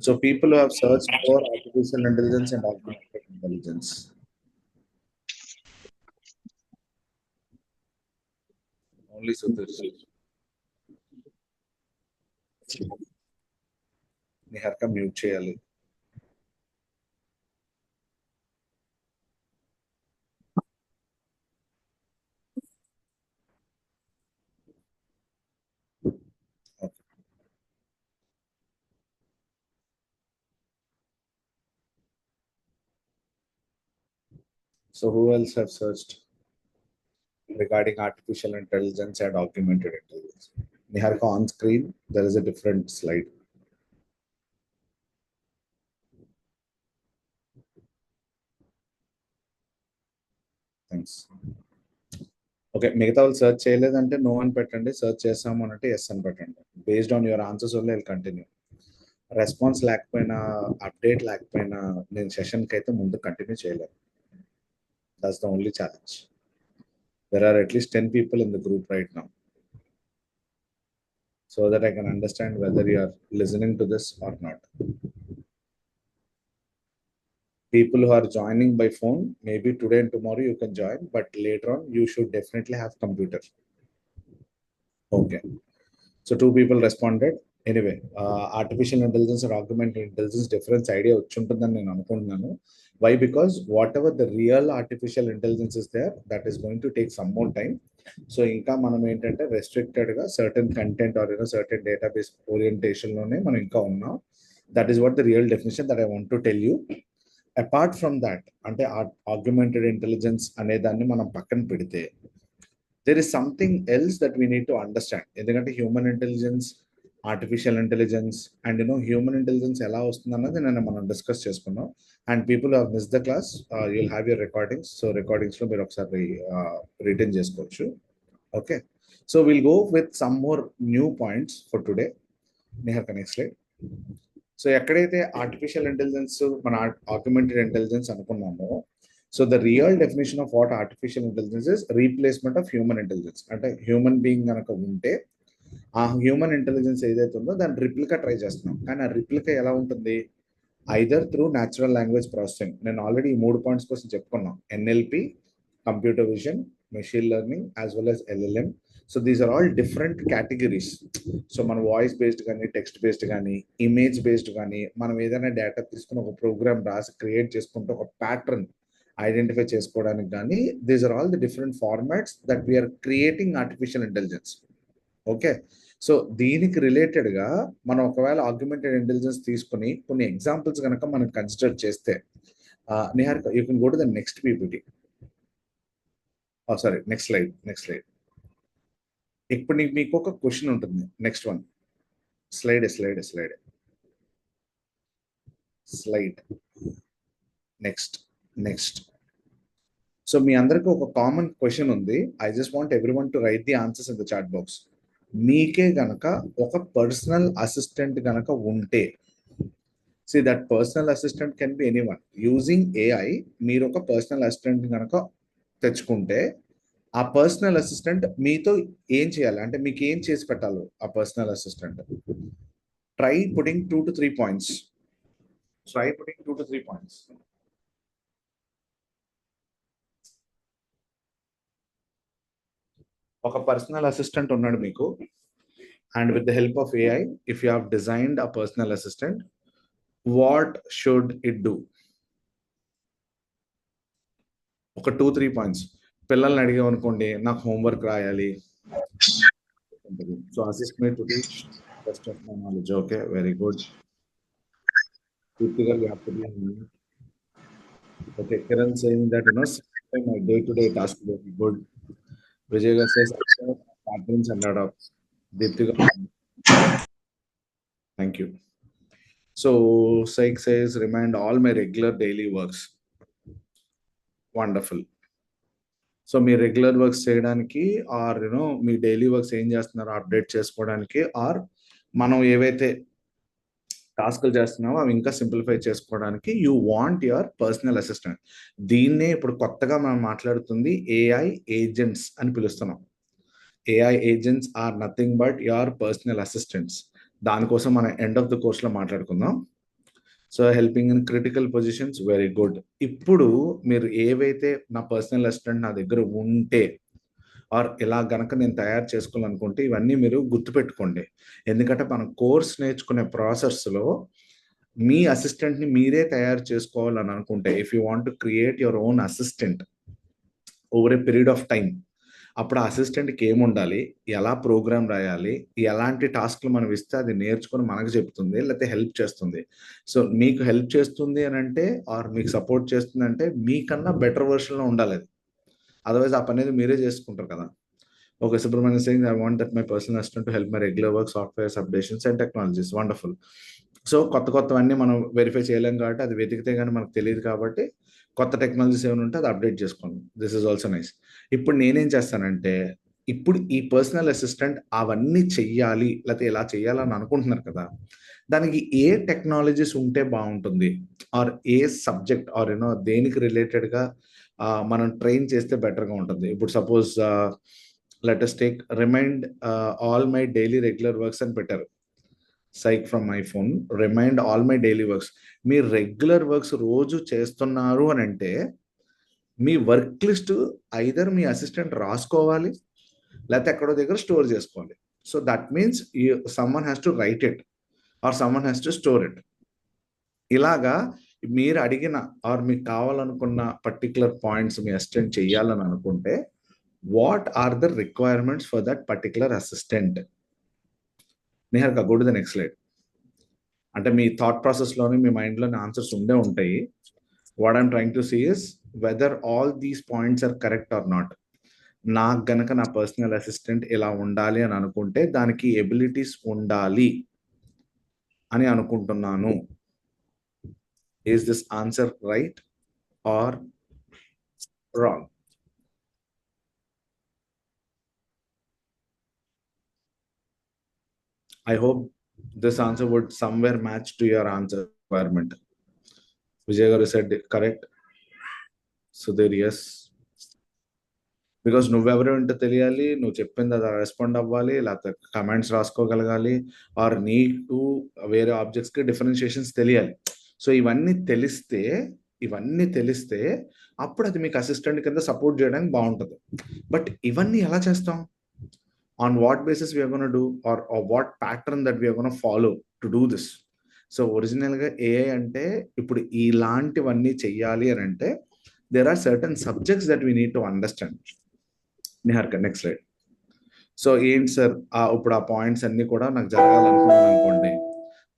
So people who have searched for artificial intelligence and augmented intelligence. Only Sudarshi. Niharka mute చేయాలి. So who else have searched regarding artificial intelligence and augmented intelligence? Niharka, on screen, there is a different slide. Thanks. Okay, మిగతా వాళ్ళు search చేయలేదంటే no అని పెట్టండి, search చేస్తాము అంటే yes అని పెట్టండి. బేస్డ్ ఆన్ యువర్ ఆన్సర్స్ వల్ల విల్ కంటిన్యూ. రెస్పాన్స్ లేకపోయినా, అప్డేట్ లేకపోయినా నేను సెషన్కి అయితే ముందు కంటిన్యూ చేయలేను. That's the only challenge. There are at least 10 people in the group right now, so that I can understand whether you are listening to this or not. People who are joining by phone, maybe today and tomorrow you can join, but later on you should definitely have computer. Okay, so 2 people responded. Anyway, artificial intelligence or augmented intelligence difference idea వచ్చుంటుందని నేను అనుకుంటున్నాను. Why? Because whatever the real artificial intelligence is there, that is going to take some more time. So ఇంకా మనం ఏంటంటే రెస్ట్రిక్టెడ్గా certain content or certain database ఓరియంటేషన్లోనే మనం ఇంకా ఉన్నాం. That is what the real definition that I want to tell you. Apart from that, అంటే augmented intelligence అనే దాన్ని మనం పక్కన పెడితే there is something else that we need to understand. ఎందుకంటే human intelligence, artificial intelligence and human intelligence ఎలా వస్తుంది అన్నది నేను మనం డిస్కస్ చేసుకున్నాం. And people have miss the class, you'll have your recordings. So రికార్డింగ్స్లో మీరు ఒకసారి రిటర్న్ చేసుకోవచ్చు. Okay, so will go with some more new points for today. Nihar, next slide. So ఎక్కడైతే ఆర్టిఫిషియల్ ఇంటెలిజెన్స్, మన ఆగ్మెంటెడ్ ఇంటెలిజెన్స్ అనుకున్నామో, so the real definition of what artificial intelligence is replacement of human intelligence. అంటే human being కనుక ఉంటే ఆ human intelligence ఏదైతే ఉందో దాన్ని రిప్లికా ట్రై చేస్తున్నాం. కానీ ఆ రిప్లికా ఎలా ఉంటుంది? Either through natural language processing. నేను ఆల్రెడీ ఈ 3 పాయింట్స్ కోసం చెప్పుకున్నాం. NLP, computer vision, machine learning, as well as LLM. So these are all different categories. So మన వాయిస్ బేస్డ్ కానీ, టెక్స్ట్ బేస్డ్ కానీ, ఇమేజ్ బేస్డ్ కానీ, మనం ఏదైనా డేటా తీసుకుని ఒక ప్రోగ్రామ్ రాసి క్రియేట్ చేసుకుంటే ఒక ప్యాటర్న్ ఐడెంటిఫై చేసుకోవడానికి కానీ, these are all the different formats that we are creating artificial intelligence. Okay, so దీనికి రిలేటెడ్గా మనం ఒకవేళ ఆగ్మెంటెడ్ ఇంటెలిజెన్స్ తీసుకుని కొన్ని ఎగ్జాంపుల్స్ కనుక మనం కన్సిడర్ చేస్తే, Nihar you can go to the next PPT. Sorry, next slide. ఇప్పుడు మీకు ఒక క్వశ్చన్ ఉంటుంది. Next one, slide. Next. So మీ అందరికి ఒక కామన్ క్వశ్చన్ ఉంది. I just want everyone to write the answers in the chat box. మీకే గనక ఒక పర్సనల్ అసిస్టెంట్ గనక ఉంటే, see that personal assistant can be anyone. Using AI మీరు ఒక పర్సనల్ అసిస్టెంట్ గనక తెచ్చుకుంటే, ఆ పర్సనల్ అసిస్టెంట్ మీతో ఏం చేయాలి అంటే మీకు ఏం చేసి పెట్టాలి ఆ personal assistant? Try putting 2 to 3 points. ఒక పర్సనల్ అసిస్టెంట్ ఉన్నాడు మీకు, and with the help of AI, if you have designed a personal assistant, what should it do? ఒక 2-3 పాయింట్స్. పిల్లల్ని అడిగామనుకోండి, నాకు హోంవర్క్ రాయాలి. So assist me to teach best of my knowledge. Okay, very good. Typically, you have to be on mute. Okay, Kiran saying that, my day-to-day task will be good. Vijay says, patterns and adapts. Deeptika, thank you. So, Saik says, remind all my regular daily works. Wonderful. So మీ regular works చేయడానికి, or మీ daily works ఏం చేస్తున్నారో update చేసుకోవడానికి, are మనం ఏవైతే టాస్క్లు చేస్తున్నామో అవి ఇంకా సింప్లిఫై చేసుకోవడానికి you want your personal assistant. దీన్నే ఇప్పుడు కొత్తగా మనం మాట్లాడుతుంది ఏఐ ఏజెంట్స్ అని పిలుస్తున్నాం. AI agents are nothing but your personal assistants. దానికోసం మనం ఎండ్ ఆఫ్ ద కోర్స్లో మాట్లాడుకుందాం. So helping in critical positions, very good. ఇప్పుడు మీరు ఏవైతే నా పర్సనల్ అసిస్టెంట్ నా దగ్గర ఉంటే ఆర్ ఇలా గనక నేను తయారు చేసుకోవాలనుకుంటే ఇవన్నీ మీరు గుర్తుపెట్టుకోండి. ఎందుకంటే మనం కోర్స్ నేర్చుకునే ప్రాసెస్లో మీ అసిస్టెంట్ని మీరే తయారు చేసుకోవాలని అనుకుంటే, if you want to create your own assistant over a period of time, అప్పుడు ఆ అసిస్టెంట్కి ఏముండాలి, ఎలా ప్రోగ్రామ్ రాయాలి, ఎలాంటి టాస్క్లు మనం ఇస్తే అది నేర్చుకొని మనకు చెప్తుంది, లేకపోతే హెల్ప్ చేస్తుంది. సో మీకు హెల్ప్ చేస్తుంది అని అంటే ఆర్ మీకు సపోర్ట్ చేస్తుంది అంటే మీకన్నా బెటర్ వర్షన్లో ఉండాలి అది. అదర్వైజ్ ఆ పని అనేది మీరే చేసుకుంటారు కదా. Okay, Subrahmanyam Singh, I want that my personal assistant to help my regular work, softwares updations and technologies. Wonderful. So కొత్తవన్నీ మనం వెరిఫై చేయలేం కాబట్టి, అది వెతికితే కానీ మనకు తెలియదు కాబట్టి, కొత్త టెక్నాలజీస్ ఏమైనా ఉంటే అది అప్డేట్ చేసుకోండి. This is also nice. ఇప్పుడు నేనేం చేస్తానంటే, ఇప్పుడు ఈ పర్సనల్ అసిస్టెంట్ అవన్నీ చెయ్యాలి, లేకపోతే ఇలా చేయాలని అనుకుంటున్నారు కదా, దానికి ఏ టెక్నాలజీస్ ఉంటే బాగుంటుంది, ఆర్ ఏ సబ్జెక్ట్ ఆర్ యూనో దేనికి రిలేటెడ్గా మనం ట్రైన్ చేస్తే బెటర్గా ఉంటుంది. ఇప్పుడు suppose let us take remind all my daily regular works అని పెట్టారు. Sync from my phone, remind all my daily works. మీ రెగ్యులర్ వర్క్స్ రోజు చేస్తున్నారు అని అంటే మీ వర్క్ లిస్ట్ ఐదర్ మీ అసిస్టెంట్ రాసుకోవాలి, లేకపోతే ఎక్కడో దగ్గర స్టోర్ చేసుకోవాలి. So that means someone has to write it or someone has to store it. ఇలాగా మీరు అడిగిన ఆర్ మీకు కావాలనుకున్న పర్టికులర్ పాయింట్స్ మీ అసిస్టెంట్ చెయ్యాలని అనుకుంటే, what are the requirements for that particular assistant? Niharika, go to the next slide. అంటే మీ thought ప్రాసెస్లోని మీ మైండ్లోని ఆన్సర్స్ ఉండే ఉంటాయి. What I'm trying to see is whether all these points are correct or not. నాకు గనక నా పర్సనల్ అసిస్టెంట్ ఇలా ఉండాలి అని అనుకుంటే దానికి ఎబిలిటీస్ ఉండాలి అని అనుకుంటున్నాను. Is this answer right are wrong? I hope this answer would somewhere match to your answer requirement. Vijay garu said correct. Sudhir, yes. Because నువ్వెవరు అంటే తెలియాలి, నువ్వు చెప్పింది అది రెస్పాండ్ అవ్వాలి, లేకపోతే కమెంట్స్ రాసుకోగలగాలి, ఆర్ నీకు వేరే ఆబ్జెక్ట్స్కి డిఫరెన్షియేషన్స్ తెలియాలి. సో ఇవన్నీ తెలిస్తే అప్పుడు అది మీకు అసిస్టెంట్ కింద సపోర్ట్ చేయడానికి బాగుంటుంది. బట్ ఇవన్నీ ఎలా చేస్తాం? On what basis we are gonna do or what pattern that we are gonna follow to do this? So ఒరిజినల్గా ఏఐ అంటే ఇప్పుడు ఇలాంటివన్నీ చెయ్యాలి అని అంటే there are certain subjects that we need to understand. Niharika, next slide. So ఏంటి సార్, ఇప్పుడు ఆ పాయింట్స్ అన్ని కూడా నాకు జరగాలనుకున్నాను అనుకోండి,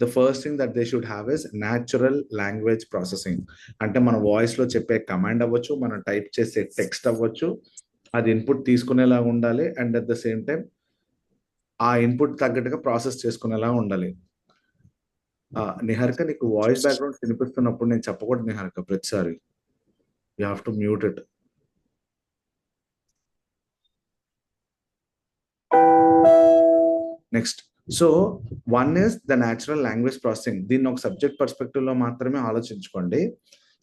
the first thing that they should have is natural language processing. అంటే మన వాయిస్లో చెప్పే కమాండ్ అవ్వచ్చు, మనం టైప్ చేసే టెక్స్ట్ అవ్వచ్చు, అది ఇన్పుట్ తీసుకునేలాగా ఉండాలి, and at the same time ఆ ఇన్పుట్ తగ్గట్టుగా ప్రాసెస్ చేసుకునేలా ఉండాలి. నిహారిక, నీకు వాయిస్ బ్యాక్గ్రౌండ్ వినిపిస్తున్నప్పుడు నేను చెప్పకూడదు నిహారిక, ప్రతిసారి you have to mute it. Next, so one is the natural language processing. దీన్ని ఒక సబ్జెక్ట్ పర్స్పెక్టివ్లో మాత్రమే ఆలోచించుకోండి.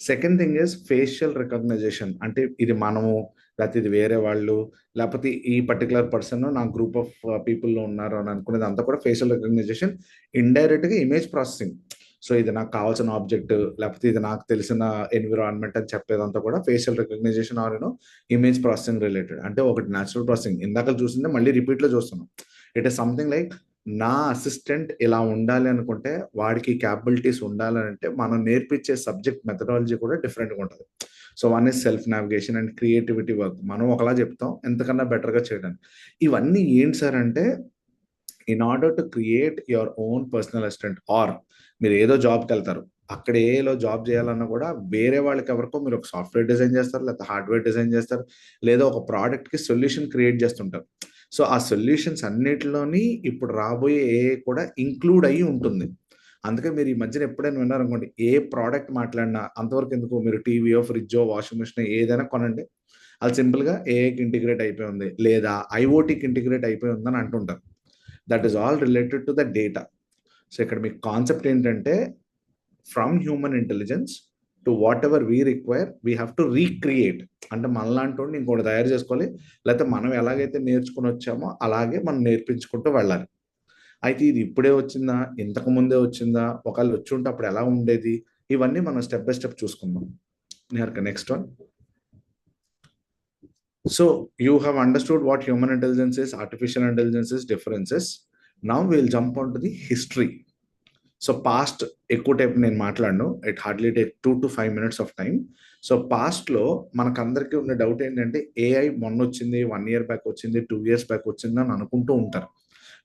Second thing is facial recognition. అంటే ఇది మనము, లేకపోతే ఇది వేరే వాళ్ళు, లేకపోతే ఈ పర్టికులర్ పర్సన్ నా గ్రూప్ ఆఫ్ పీపుల్లో ఉన్నారు అని అనుకునేది అంతా కూడా ఫేషియల్ రికగ్నైజేషన్. ఇండైరెక్ట్గా ఇమేజ్ ప్రాసెసింగ్. సో ఇది నాకు కావాల్సిన ఆబ్జెక్ట్, లేకపోతే ఇది నాకు తెలిసిన ఎన్విరాన్మెంట్ అని చెప్పేదంతా కూడా facial recognition or image processing related. అంటే ఒకటి న్యాచురల్ ప్రాసెసింగ్, ఇందాక చూసిందే మళ్ళీ రిపీట్లో చూస్తున్నాం. ఇట్ ఈస్ సంథింగ్ లైక్ నా అసిస్టెంట్ ఇలా ఉండాలి అనుకుంటే, వాడికి క్యాపబిలిటీస్ ఉండాలని అంటే మనం నేర్పించే సబ్జెక్ట్ మెథడాలజీ కూడా డిఫరెంట్గా ఉంటుంది. So one is self navigation and creativity work. మనం ఒకలా చెప్తాం, ఎంతకన్నా బెటర్గా చేయడానికి. ఇవన్నీ ఏంటి సార్ అంటే, in order to create your own personal assistant, or మీరు ఏదో జాబ్కి వెళ్తారు, అక్కడ ఏలో జాబ్ చేయాలన్నా కూడా వేరే వాళ్ళకి ఎవరికో మీరు ఒక సాఫ్ట్వేర్ డిజైన్ చేస్తారు, లేకపోతే హార్డ్వేర్ డిజైన్ చేస్తారు, లేదా ఒక ప్రోడక్ట్కి సొల్యూషన్ క్రియేట్ చేస్తుంటారు. సో ఆ సొల్యూషన్స్ అన్నిటిలోని ఇప్పుడు రాబోయే ఏఐ కూడా ఇంక్లూడ్ అయ్యి ఉంటుంది. అందుకే మీరు ఈ మధ్యన ఎప్పుడైనా విన్నారనుకోండి, ఏ ప్రోడక్ట్ మాట్లాడినా అంతవరకు ఎందుకు, మీరు టీవీయో, ఫ్రిడ్జో, వాషింగ్ మిషన్ ఏదైనా కొనండి, అది సింపుల్గా ఏఐకి ఇంటిగ్రేట్ అయిపోయి ఉంది, లేదా ఐఓటీకి ఇంటిగ్రేట్ అయిపోయి ఉందని అంటుంటారు. That is all related to the data. So ఇక్కడ మీకు కాన్సెప్ట్ ఏంటంటే, from human intelligence to what ever we require we have to recreate. అంటే మనలాంటి వాడిని ఇంకోటి తయారు చేసుకోవాలి, లేకపోతే మనం ఎలాగైతే నేర్చుకుని వచ్చామో అలాగే మనం నేర్పించుకుంటూ వెళ్ళాలి. అయితే ఇది ఇప్పుడే వచ్చిందా, ఇంతకు ముందే వచ్చిందా, ఒకవేళ వచ్చి ఉంటే అప్పుడు ఎలా ఉండేది, ఇవన్నీ మనం స్టెప్ బై స్టెప్ చూసుకుందాం. Niharika, next one. So you have understood what human intelligence is, artificial intelligence is, differences. Now we'll jump onto the history. So past ఎక్కువ టైప్ నేను మాట్లాడను, it hardly take 2 to 5 minutes of time. So పాస్ట్లో మనకందరికీ ఉన్న doubt ఏంటంటే AI మొన్న వచ్చింది, 1 year back వచ్చింది, 2 years బ్యాక్ వచ్చింది అని అనుకుంటూ ఉంటారు.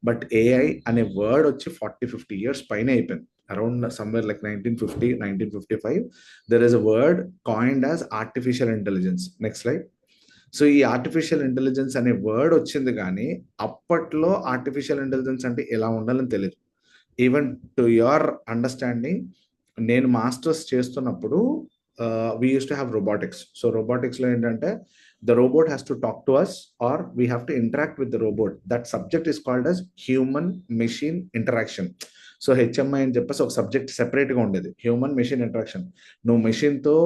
బట్ ఏఐ అనే వర్డ్ వచ్చి 40-50 years పైన అయిపోయింది. Around somewhere like 1950, 1955 there is a word coined as artificial intelligence. Next slide. So ఈ ఆర్టిఫిషియల్ ఇంటెలిజెన్స్ అనే వర్డ్ వచ్చింది, కానీ అప్పట్లో ఆర్టిఫిషియల్ ఇంటెలిజెన్స్ అంటే ఎలా ఉండాలని తెలియదు. ఈవెన్ టు యువర్ అండర్స్టాండింగ్, నేను మాస్టర్స్ చేస్తున్నప్పుడు we use to have robotics. So రోబోటిక్స్లో ఏంటంటే the robot has to talk to us or we have to interact with the robot. That subject is called as human machine interaction. So HMI అని చెప్పేసి ఒక subject సెపరేట్గా ఉండేది, human machine interaction. నువ్వు మెషిన్తో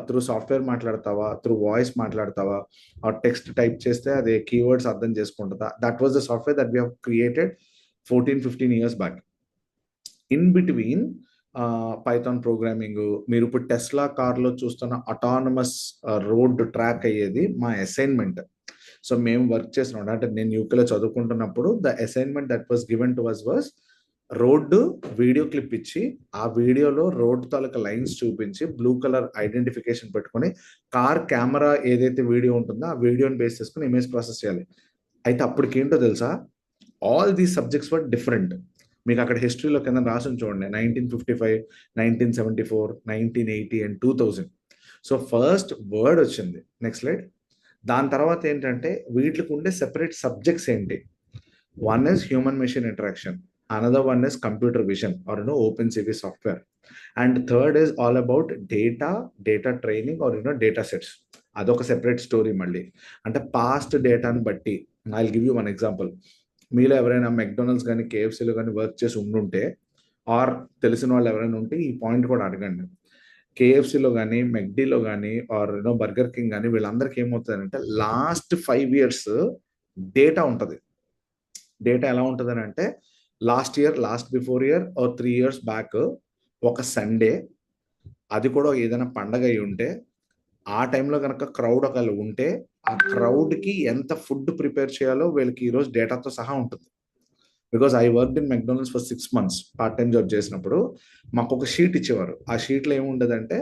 through software మాట్లాడతావా, through voice మాట్లాడతావా, ఆ టెక్స్ట్ టైప్ చేస్తే అది కీవర్డ్స్ అర్థం చేసుకుంటుందా. That was the software that we have created 14-15 years back. In between Python programming, మీరు ఇప్పుడు టెస్లా కార్లో చూస్తున్న అటానమస్ రోడ్ ట్రాక్ అయ్యేది మా అసైన్మెంట్. సో మేము వర్క్ చేసినాం, అంటే నేను యూకేలో చదువుకుంటున్నప్పుడు the assignment that was given to us was road video clip ఇచ్చి, ఆ వీడియోలో రోడ్ తాలూకా లైన్స్ చూపించి బ్లూ కలర్ ఐడెంటిఫికేషన్ పెట్టుకొని కార్ కెమెరా ఏదైతే వీడియో ఉంటుందో ఆ వీడియోని బేస్ చేసుకుని ఇమేజ్ ప్రాసెస్ చేయాలి. అయితే అప్పటికేంటో తెలుసా, all these subjects were different. మీకు అక్కడ హిస్టరీలో కింద రాసి చూడండి, 1955, 1974, 1980 అండ్ 2000. సో ఫస్ట్ వర్డ్ వచ్చింది. Next slide. దాని తర్వాత ఏంటంటే వీటికి ఉండే సెపరేట్ సబ్జెక్ట్స్ ఏంటి. One is human machine interaction, another one is computer vision or open CV software, and third is all about data training or data sets. అదొక separate story మళ్ళీ. అంటే పాస్ట్ డేటాని బట్టి I will give you one example. మీలో ఎవరైనా McDonald's కానీ కేఎఫ్సీలో కానీ work చేసి ఉండుంటే ఆర్ తెలిసిన వాళ్ళు ఎవరైనా ఉంటే ఈ పాయింట్ కూడా అడగండి. కేఎఫ్సీలో కానీ మెక్డీలో కానీ ఆర్ బర్గర్ కింగ్ కానీ వీళ్ళందరికీ ఏమవుతుందంటే లాస్ట్ 5 years డేటా ఉంటుంది. డేటా ఎలా ఉంటుంది అంటే last year, last before year are 3 years back ఒక సండే, అది కూడా ఏదైనా పండగ అయి ఉంటే ఆ టైంలో కనుక క్రౌడ్ ఒకవేళ ఉంటే ఆ క్రౌడ్కి ఎంత ఫుడ్ ప్రిపేర్ చేయాలో వీళ్ళకి ఈరోజు డేటాతో సహా ఉంటుంది. Because I work in McDonald's for 6 months part time job చేసినప్పుడు మాకు ఒక షీట్ ఇచ్చేవారు. ఆ షీట్లో ఏముండదంటే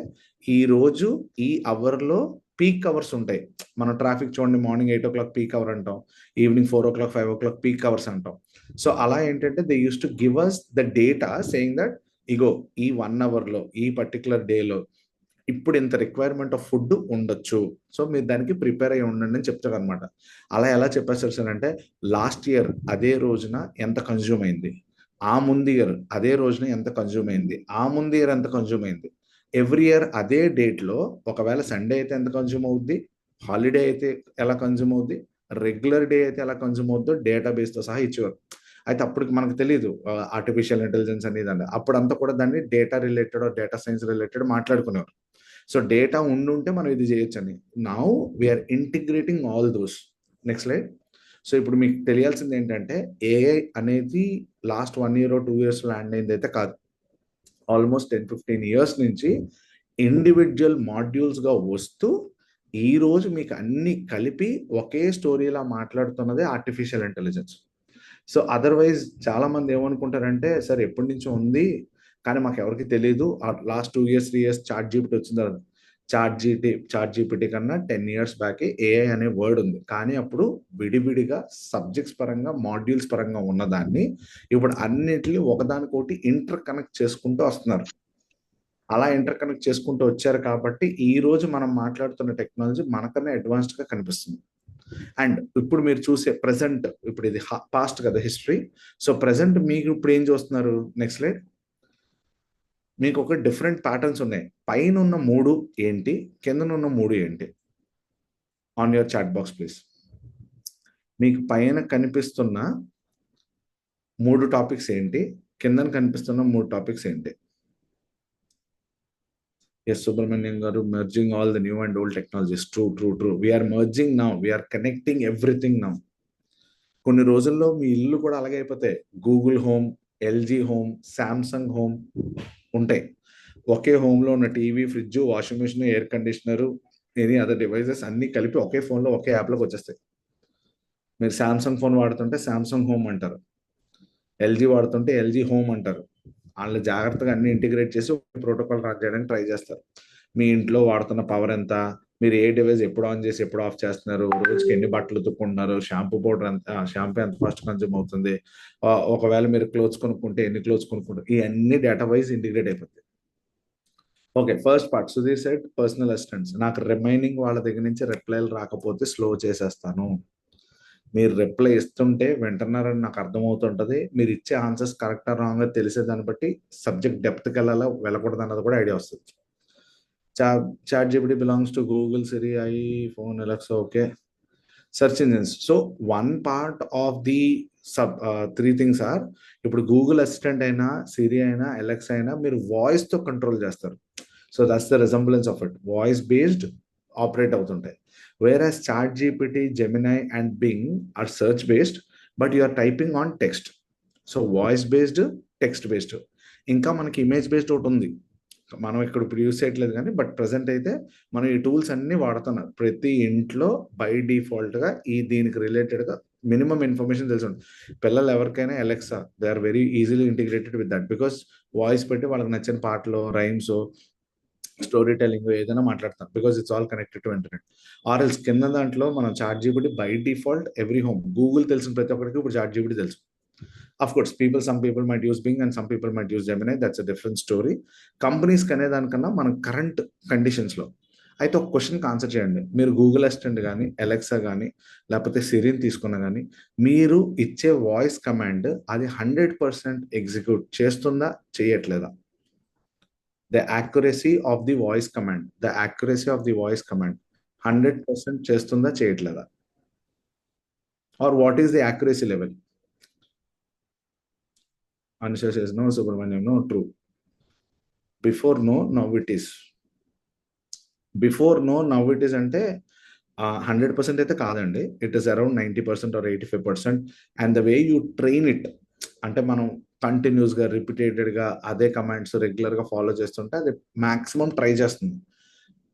ఈ రోజు ఈ అవర్లో పీక్ అవర్స్ ఉంటాయి. మనం ట్రాఫిక్ చూడండి, మార్నింగ్ 8 o'clock పీక్ అవర్ అంటాం, evening 4 o'clock 5 o'clock peak hours అంటాం. సో అలా ఏంటంటే they use to give us the data saying that ఇగో ఈ 1 hourలో ఈ పర్టికులర్ డేలో ఇప్పుడు ఇంత రిక్వైర్మెంట్ ఆఫ్ ఫుడ్ ఉండొచ్చు, సో మీరు దానికి ప్రిపేర్ అయ్యి ఉండండి అని చెప్తారు అనమాట. అలా ఎలా చెప్పేస్తారు సార్ అంటే లాస్ట్ ఇయర్ అదే రోజున ఎంత కన్జ్యూమ్ అయింది, ఆ ముందు ఇయర్ అదే రోజున ఎంత కన్జ్యూమ్ అయింది, ఆ ముందు ఇయర్ ఎంత కన్జ్యూమ్ అయింది, ఎవ్రీ ఇయర్ అదే డేట్లో ఒకవేళ సండే అయితే ఎంత కన్జ్యూమ్ అవుద్ది, హాలిడే అయితే ఎలా కన్జ్యూమ్ అవుద్ది, రెగ్యులర్ డే అయితే ఎలా కన్జ్యూమ్ అవుద్దో డేటాబేస్తో సహా ఇచ్చేవారు. అయితే అప్పటికి మనకు తెలియదు ఆర్టిఫిషియల్ ఇంటెలిజెన్స్ అనేది అండి. అప్పుడంతా కూడా దాన్ని data related data science related మాట్లాడుకునేవారు. సో డేటా ఉండుంటే మనం ఇది చేయొచ్చని. Now we're integrating all those. Next slide. So ఇప్పుడు మీకు తెలియాల్సింది ఏంటంటే ఏఐ అనేది last 1 year or 2 years land అయింది అయితే కాదు. ఆల్మోస్ట్ 10-15 years నుంచి ఇండివిజువల్ మాడ్యూల్స్గా వస్తూ ఈ రోజు మీకు అన్ని కలిపి ఒకే స్టోరీలా మాట్లాడుతున్నదే ఆర్టిఫిషియల్ ఇంటెలిజెన్స్. సో అదర్వైజ్ చాలా మంది ఏమనుకుంటారంటే సార్ ఎప్పటి నుంచో ఉంది కానీ మాకు ఎవరికి తెలియదు, last 2 years 3 years chat GPT వచ్చిన తర్వాత. చాట్ జీపీటీ కన్నా 10 years బ్యాక్ ఏఐ అనే వర్డ్ ఉంది, కానీ అప్పుడు విడివిడిగా సబ్జెక్ట్స్ పరంగా మాడ్యూల్స్ పరంగా ఉన్నదాన్ని ఇప్పుడు అన్నిటిని ఒకదానికోటి ఇంటర్ కనెక్ట్ చేసుకుంటూ వస్తున్నారు. అలా ఇంటర్ కనెక్ట్ చేసుకుంటూ వచ్చారు కాబట్టి ఈ రోజు మనం మాట్లాడుతున్న టెక్నాలజీ మనకన్నా అడ్వాన్స్డ్ గా కనిపిస్తుంది. అండ్ ఇప్పుడు మీరు చూసే ప్రెసెంట్, ఇప్పుడు ఇది పాస్ట్ కదా హిస్టరీ. సో ప్రెసెంట్ మీకు ఇప్పుడు ఏం చూస్తున్నారు. Next slide. మీకు ఒక డిఫరెంట్ ప్యాటర్న్స్ ఉన్నాయి. పైన ఉన్న 3 ఏంటి, కింద ఉన్న 3 ఏంటి. On your chat box please. మీకు పైన కనిపిస్తున్న 3 టాపిక్స్ ఏంటి, కింద కనిపిస్తున్న 3 టాపిక్స్ ఏంటి. Yes, Subramanian garu, merging all the new and old technologies. True. We are merging now. We are connecting everything now. కొన్ని రోజుల్లో మీ ఇల్లు కూడా అలాగే అయిపోతాయి. Google home, LG home, Samsung home ఉంటాయి. ఒకే హోమ్లో ఉన్న TV, fridge, washing machine, air conditioner, any other devices అన్ని కలిపి ఒకే ఫోన్లో ఒకే యాప్లోకి వచ్చేస్తాయి. మీరు శాంసంగ్ ఫోన్ వాడుతుంటే శాంసంగ్ హోమ్ అంటారు, ఎల్జీ వాడుతుంటే ఎల్జీ హోమ్ అంటారు. వాళ్ళు జాగ్రత్తగా అన్ని ఇంటిగ్రేట్ చేసి ప్రోటోకాల్ రన్ చేయడానికి ట్రై చేస్తారు. మీ ఇంట్లో వాడుతున్న పవర్ ఎంత, మీరు ఏ డివైస్ ఎప్పుడు ఆన్ చేసి ఎప్పుడు ఆఫ్ చేస్తున్నారు, రోజుకి ఎన్ని బట్టలు ఉతుక్కుంటున్నారు, షాంపూ పౌడర్ ఎంత, షాంపూ ఎంత ఫాస్ట్ కన్జ్యూమ్ అవుతుంది, ఒకవేళ మీరు క్లోత్స్ కొనుక్కుంటే ఎన్ని క్లోత్స్ కొనుక్కుంటారు, ఇవన్నీ డేటా వైజ్ ఇంటిగ్రేట్ అయిపోతుంది. Okay, first part Sudheer said personal assistants. నాకు రిమైనింగ్ వాళ్ళ దగ్గర నుంచి రిప్లైలు రాకపోతే స్లో చేసేస్తాను. మీరు రిప్లై ఇస్తుంటే వింటున్నారని నాకు అర్థమవుతుంటది. మీరు ఇచ్చే ఆన్సర్స్ కరెక్టా రాంగ్ తెలిసే దాన్ని బట్టి సబ్జెక్ట్ డెప్త్కి వెళ్ళకూడదు అన్నది కూడా ఐడియా వస్తుంది. Chat GPT belongs to Google, Siri, iPhone, Alexa. Okay, search engines. So one part of the three things are, ఇప్పుడు గూగుల్ అసిస్టెంట్ అయినా, సిరి అయినా, అలెక్సా అయినా మీరు వాయిస్ తో కంట్రోల్ చేస్తారు. So that's the resemblance of it. Voice based operate అవుతుంటాయి. Various chat GPT, Gemini and Bing are search based, but you are typing on text. So voice based, text based. ఇంకా మనకి image based ఒకటి ఉంది, మనం ఇక్కడ ఇప్పుడు use చేయట్లేదు కానీ, బట్ ప్రజెంట్ అయితే మనం ఈ టూల్స్ అన్ని వాడుతున్నాం. ప్రతి ఇంట్లో బై డిఫాల్ట్ గా ఈ దీనికి రిలేటెడ్ గా మినిమం ఇన్ఫర్మేషన్ తెలిసి ఉంటుంది. పిల్లలు ఎవరికైనా Alexa, they are very easily integrated with that, because voice పెట్టి వాళ్ళకి నచ్చిన పాటలు, రైమ్స్, స్టోరీ టెలింగ్ ఏదైనా మాట్లాడతాం, because it's all connected to internet. Or else కింద దాంట్లో మనం chat GPT by default every home, Google తెలిసిన ప్రతి ఒక్కరికి ఇప్పుడు చాట్ జీపీటీ తెలుసు. Of course, some people might use Bing and some people might use Gemini. That's a different story. Companies కనే దానికన్నా మన కరెంట్ కండిషన్స్లో అయితే ఒక క్వశ్చన్కి ఆన్సర్ చేయండి. మీరు గూగుల్ అసిస్టెంట్ కానీ, అలెక్సా కానీ, లేకపోతే సిరిని తీసుకున్నా కానీ, మీరు ఇచ్చే వాయిస్ కమాండ్ అది 100% ఎగ్జిక్యూట్ చేస్తుందా, చేయట్లేదా? The accuracy of the voice command, 100% చేస్తుందా, చేయట్లేదా? Or what is the accuracy level? Anusha says no, Subramaniam, no, true. Before no, now it is. Before no, now it is అంటే 100% అయితే కాదండి. It is around 90% or 85%. And the way you train it, అంటే మనం కంటిన్యూస్గా రిపీటెడ్గా అదే commands రెగ్యులర్గా follow చేస్తుంటే అది మాక్సిమం ట్రై చేస్తుంది.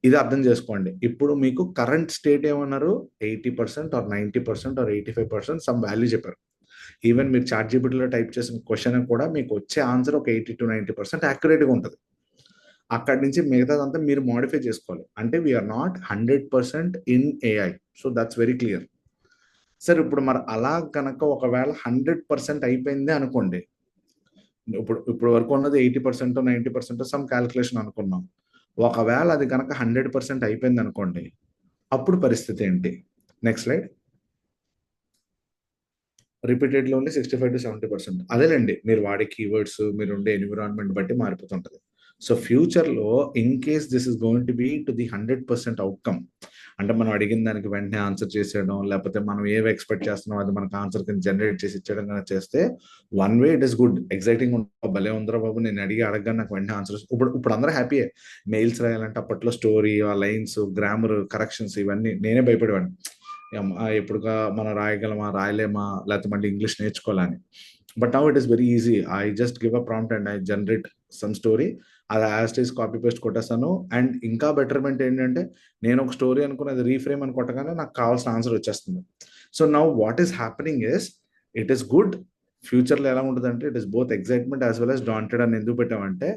ఇది అర్థం చేసుకోండి. ఇప్పుడు మీకు కరెంట్ స్టేట్ ఏమన్నారు, 80% ఆర్ 90% ఆర్ 85% సమ్ వాల్యూ చెప్పారు. ఈవెన్ మీరు చాట్ జీపీటీలో టైప్ చేసిన క్వశ్చన్ కూడా మీకు వచ్చే ఆన్సర్ ఒక 80 to 90% యాక్యురేట్గా ఉంటుంది. అక్కడి నుంచి మిగతాదంతా మీరు మోడిఫై చేసుకోవాలి. అంటే we are not 100% in AI. So that's very clear. Sir ఇప్పుడు మరి అలా కనుక ఒకవేళ 100% అయిపోయింది అనుకోండి, ఇప్పుడు వరకు ఉన్నది 80% 90% సమ్ క్యాల్కులేషన్ అనుకున్నాం. ఒకవేళ అది కనుక 100% అయిపోయింది అనుకోండి, అప్పుడు పరిస్థితి ఏంటి? Next slide. రిపీటెడ్లో ఓన్లీ 65 to 70%. అదేలేండి, మీరు వాడే కీవర్డ్స్, మీరు ఉండే ఎన్విరాన్మెంట్ బట్టి మారిపోతుంటది. సో ఫ్యూచర్లో in case this is going to B to the 100% outcome, అంటే మనం అడిగిన దానికి వెంటనే ఆన్సర్ చేసేయడం, లేకపోతే మనం ఏవి ఎక్స్పెక్ట్ చేస్తున్నాం అది మనకు ఆన్సర్ కింద జనరేట్ చేసి ఇచ్చడం కనుక చేస్తే, one way it is good, exciting ఉంటుంది. భలే ఉందరా బాబు, నేను అడగగానే నాకు వెంటనే ఆన్సర్. ఇప్పుడు అందరూ హ్యాపీయే. మెయిల్స్ రాయాలంటే అప్పట్లో స్టోరీ, ఆ లైన్స్, గ్రామర్ కరెక్షన్స్ ఇవన్నీ నేనే భయపడేవాడిని. ఎప్పుడుగా మనం రాయగలమా, రాయలేమా, లేకపోతే మళ్ళీ ఇంగ్లీష్ నేర్చుకోవాలని. But now it is very easy. I just give a prompt and I generate some story. అది as it is copy paste కొట్టేస్తాను. అండ్ ఇంకా బెటర్మెంట్ ఏంటంటే, నేను ఒక స్టోరీ అనుకుని అది రీఫ్రేమ్ అని కొట్టగానే నాకు కావాల్సిన ఆన్సర్ వచ్చేస్తుంది. So now what is happening is, it is good. ఫ్యూచర్లో ఎలా ఉంటుందంటే, it is both excitement as well as daunted అని ఎందుకు పెట్టామంటే,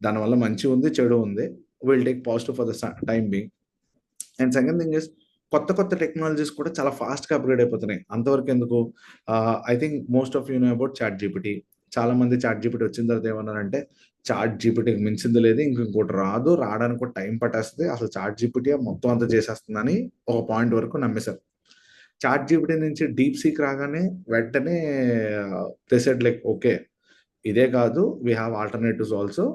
దానివల్ల మంచి ఉంది, చెడు ఉంది. Will take positive for the time being. And second thing is, కొత్త టెక్నాలజీస్ కూడా చాలా ఫాస్ట్గా అప్గ్రేడ్ అయిపోతున్నాయి. అంతవరకు ఎందుకు, I think most of you know about chat GPT. చాలా మంది చాట్ జీపీటీ వచ్చిన తర్వాత ఏమన్నారంటే, చాట్ జీపీటీకి మించింది లేదు, ఇంకోటి రాదు, రావడానికి కూడా టైం పట్టేస్తుంది, అసలు చాట్ జీపీటీ మొత్తం అంతా చేసేస్తుందని ఒక పాయింట్ వరకు నమ్మేశారు. చాట్ జీపీటీ నుంచి డీప్ సీక్ రాగానే వెంటనే దే సెడ్ లైక్, ఓకే ఇదే కాదు, we have alternatives also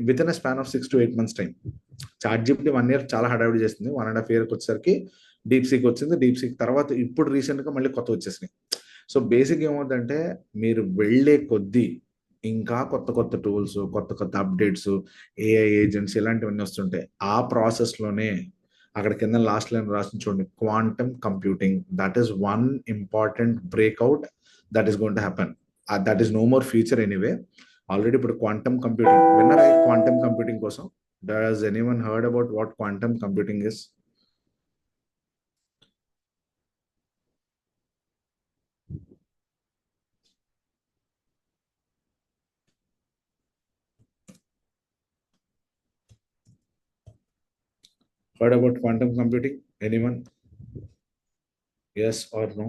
with in a span of 6 to 8 months time. Chat GPT 1 year చాలా హడావిడి చేస్తుంది. 1.5 yearకి వచ్చేసరికి డీప్ సీక్ వచ్చింది. డీప్ సీక్ తర్వాత ఇప్పుడు రీసెంట్గా మళ్ళీ కొత్త వచ్చేసినాయి. సో బేసిక్ ఏమవుతుందంటే, మీరు వెళ్ళే కొద్దీ ఇంకా కొత్త టూల్స్, కొత్త అప్డేట్స్, ఏఐ ఏజెంట్స్ ఇలాంటివన్నీ వస్తుంటాయి. ఆ ప్రాసెస్లోనే అక్కడ కింద లాస్ట్ లైన్ రాసి చూడండి, quantum computing. That is one important breakout that is going to happen. That is no more future anyway. Already ఇప్పుడు క్వాంటమ్ కంప్యూటింగ్ విన్నర్ అయ్యి క్వాంటమ్ కంప్యూటింగ్ కోసం. Does anyone heard about what quantum computing is? Heard about quantum computing? Anyone? Yes or no?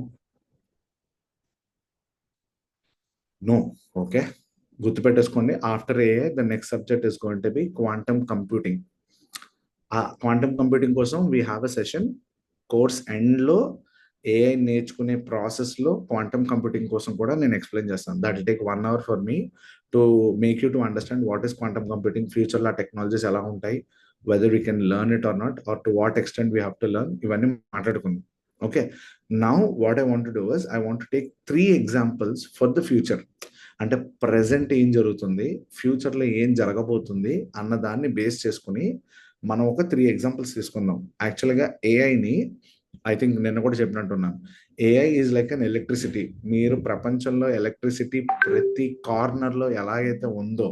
No. Okay. గుర్తుపెట్టేసుకోండి, after AI the next subject is going to be quantum computing. ఆ quantum computing కోసం we have a session course ఎండ్లో AI నేర్చుకునే ప్రాసెస్లో quantum computing కోసం కూడా నేను explain చేస్తాను. That will take 1 hour for me to make you to understand what is quantum computing, ఫ్యూచర్లో ఆ టెక్నాలజీస్ ఎలా ఉంటాయి, whether we can learn it or not, or to what extent we have to learn. ఇవన్నీ మాట్లాడుకుందాం. Okay, now what I want to do is I want to take 3 examples for the future. అంటే present ఏం జరుగుతుంది, ఫ్యూచర్లో ఏం జరగబోతుంది అన్న దాన్ని బేస్ చేసుకుని మనం ఒక 3 examples తీసుకుందాం. యాక్చువల్గా ఏఐని ఐ థింక్ నిన్న కూడా చెప్పినట్టున్నాను, AI is like an electricity. మీరు ప్రపంచంలో ఎలక్ట్రిసిటీ ప్రతి కార్నర్లో ఎలాగైతే ఉందో,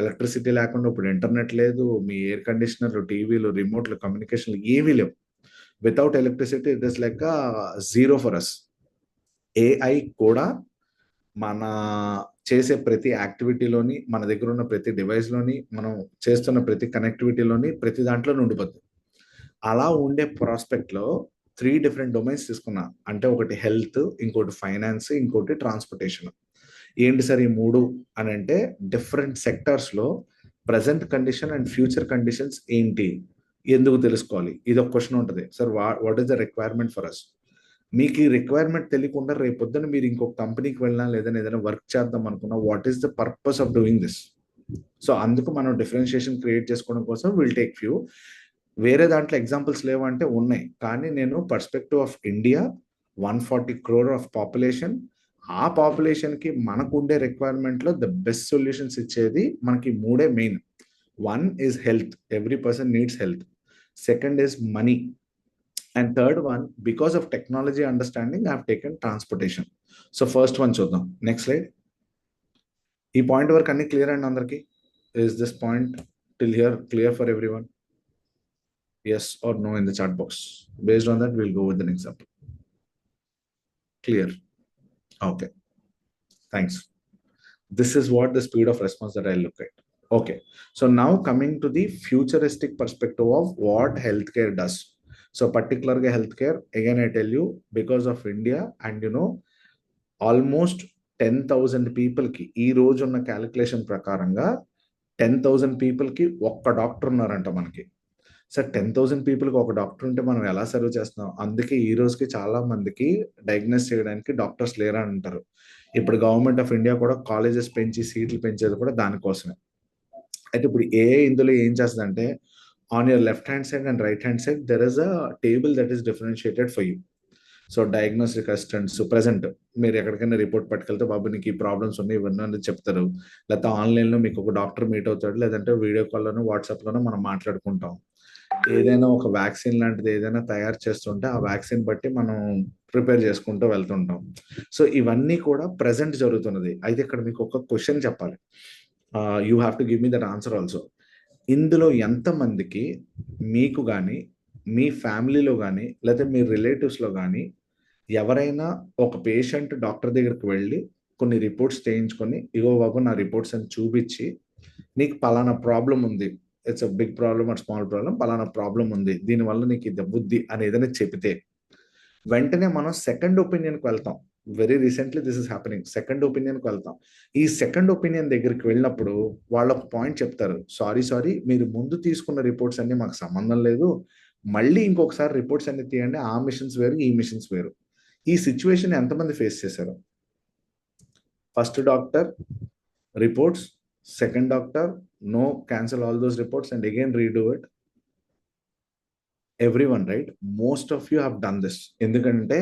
ఎలక్ట్రిసిటీ లేకుండా ఇప్పుడు ఇంటర్నెట్ లేదు, మీ ఎయిర్ కండిషనర్లు, టీవీలు, రిమోట్లు, కమ్యూనికేషన్లు ఏవీ లేవు. Without electricity it is like zero for us. AI కూడా మన చేసే ప్రతి యాక్టివిటీలోని, మన దగ్గర ఉన్న ప్రతి డివైస్లోని, మనం చేస్తున్న ప్రతి కనెక్టివిటీలోని, ప్రతి దాంట్లో ఉండిపోతుంది. అలా ఉండే ప్రాస్పెక్ట్లో 3 different డొమైన్స్ తీసుకున్నా. అంటే ఒకటి హెల్త్, ఇంకోటి ఫైనాన్స్, ఇంకోటి ట్రాన్స్పోర్టేషన్. ఏంటి సార్ ఈ 3 అని అంటే, డిఫరెంట్ సెక్టర్స్లో present condition and future conditions ఏంటి, ఎందుకు తెలుసుకోవాలి, ఇది ఒక క్వశ్చన్ ఉంటుంది. Sir what is the requirement for us? మీకు ఈ రిక్వైర్మెంట్ తెలియకుండా రేపు పొద్దున మీరు ఇంకొక కంపెనీకి వెళ్ళినా, లేదని ఏదైనా వర్క్ చేద్దాం అనుకున్నా, what is the purpose of doing this? So అందుకు మనం డిఫరెన్షియేషన్ క్రియేట్ చేసుకోవడం కోసం విల్ టేక్ ఫ్యూ. వేరే దాంట్లో ఎగ్జాంపుల్స్ లేవంటే ఉన్నాయి, కానీ నేను perspective of India 140 crore of population, ఆ పాపులేషన్కి మనకు ఉండే రిక్వైర్మెంట్లో ద బెస్ట్ సొల్యూషన్స్ ఇచ్చేది మనకి 3 main. 1 is health, every person needs health. 2nd is money, and 3rd one, because of technology understanding, I have taken transportation. So first one చూద్దాం. Next slide. ఈ point వరకు అన్ని clear అండి అందరికి? Is this point till here clear for everyone? Yes or no in the chat box. Based on that, we'll go with an example. Clear? Okay. Thanks. This is what the speed of response that I look at. Okay. So now coming to the futuristic perspective of what healthcare does. So particularly healthcare, again, I tell you, because of India and almost 10,000 people ki ee roju unna calculation prakaranga 10,000 people ki okka doctor ఉన్నరంట మనకి. Sir 10,000 పీపుల్కి ఒక doctor ఉంటే మనం ఎలా serve చేస్తున్నాం? అందుకే ఈ రోజుకి చాలా మందికి డయాగ్నోస్ చేయడానికి డాక్టర్స్ లేరా అంటారు. ఇప్పుడు గవర్నమెంట్ ఆఫ్ ఇండియా కూడా కాలేజెస్ పెంచి సీట్లు పెంచేది కూడా దానికోసమే. అయితే ఇప్పుడు ఇందులో ఏం చేస్తుందంటే, on your left hand side and right hand side there is a table that is differentiated for you. So diagnostic assistants present మీరు ఎక్కడికైనా రిపోర్ట్ పట్టుకెళ్తే, బాబు నీకు ఈ ప్రాబ్లమ్స్ ఉన్నాయి ఇవన్నీ చెప్తారు. లేకపోతే ఆన్లైన్లో మీకు ఒక డాక్టర్ మీట్ అవుతాడు, లేదంటే వీడియో కాల్లోనో వాట్సాప్లోనో మనం మాట్లాడుకుంటాం. ఏదైనా ఒక వ్యాక్సిన్ లాంటిది ఏదైనా తయారు చేస్తుంటే ఆ వ్యాక్సిన్ బట్టి మనం ప్రిపేర్ చేసుకుంటూ వెళ్తుంటాం. సో ఇవన్నీ కూడా ప్రెసెంట్ జరుగుతున్నది. అయితే ఇక్కడ మీకు ఒక క్వశ్చన్ చెప్పాలి. You have to give me that answer also. ఇందులో ఎంతమందికి మీకు కానీ, మీ ఫ్యామిలీలో కానీ, లేకపోతే మీ రిలేటివ్స్లో కానీ ఎవరైనా ఒక పేషెంట్ డాక్టర్ దగ్గరికి వెళ్ళి కొన్ని రిపోర్ట్స్ చేయించుకొని, ఇగో బాబు నా రిపోర్ట్స్ అని చూపించి, నీకు పలానా ప్రాబ్లం ఉంది, it's a big problem or small problem, పలానా ప్రాబ్లం ఉంది, దీనివల్ల నీకు ఇది బుద్ధి అని ఏదైనా చెప్తే వెంటనే మనం సెకండ్ ఒపీనియన్కి వెళ్తాం. Very recently this is happening. Second ఒపీనియన్కి వెళ్తాం. ఈ సెకండ్ ఒపీనియన్ దగ్గరికి వెళ్ళినప్పుడు వాళ్ళు ఒక పాయింట్ చెప్తారు, సారీ మీరు ముందు తీసుకున్న రిపోర్ట్స్ అన్ని మాకు సంబంధం లేదు, మళ్ళీ ఇంకొకసారి రిపోర్ట్స్ అన్ని తీయండి, ఆ మిషన్స్ వేరు ఈ మిషన్స్ వేరు. ఈ సిచ్యువేషన్ ఎంతమంది ఫేస్ చేశారు? First doctor reports, second doctor no, cancel all those reports and again redo it. Everyone, right? Most of you have done this. ఎందుకంటే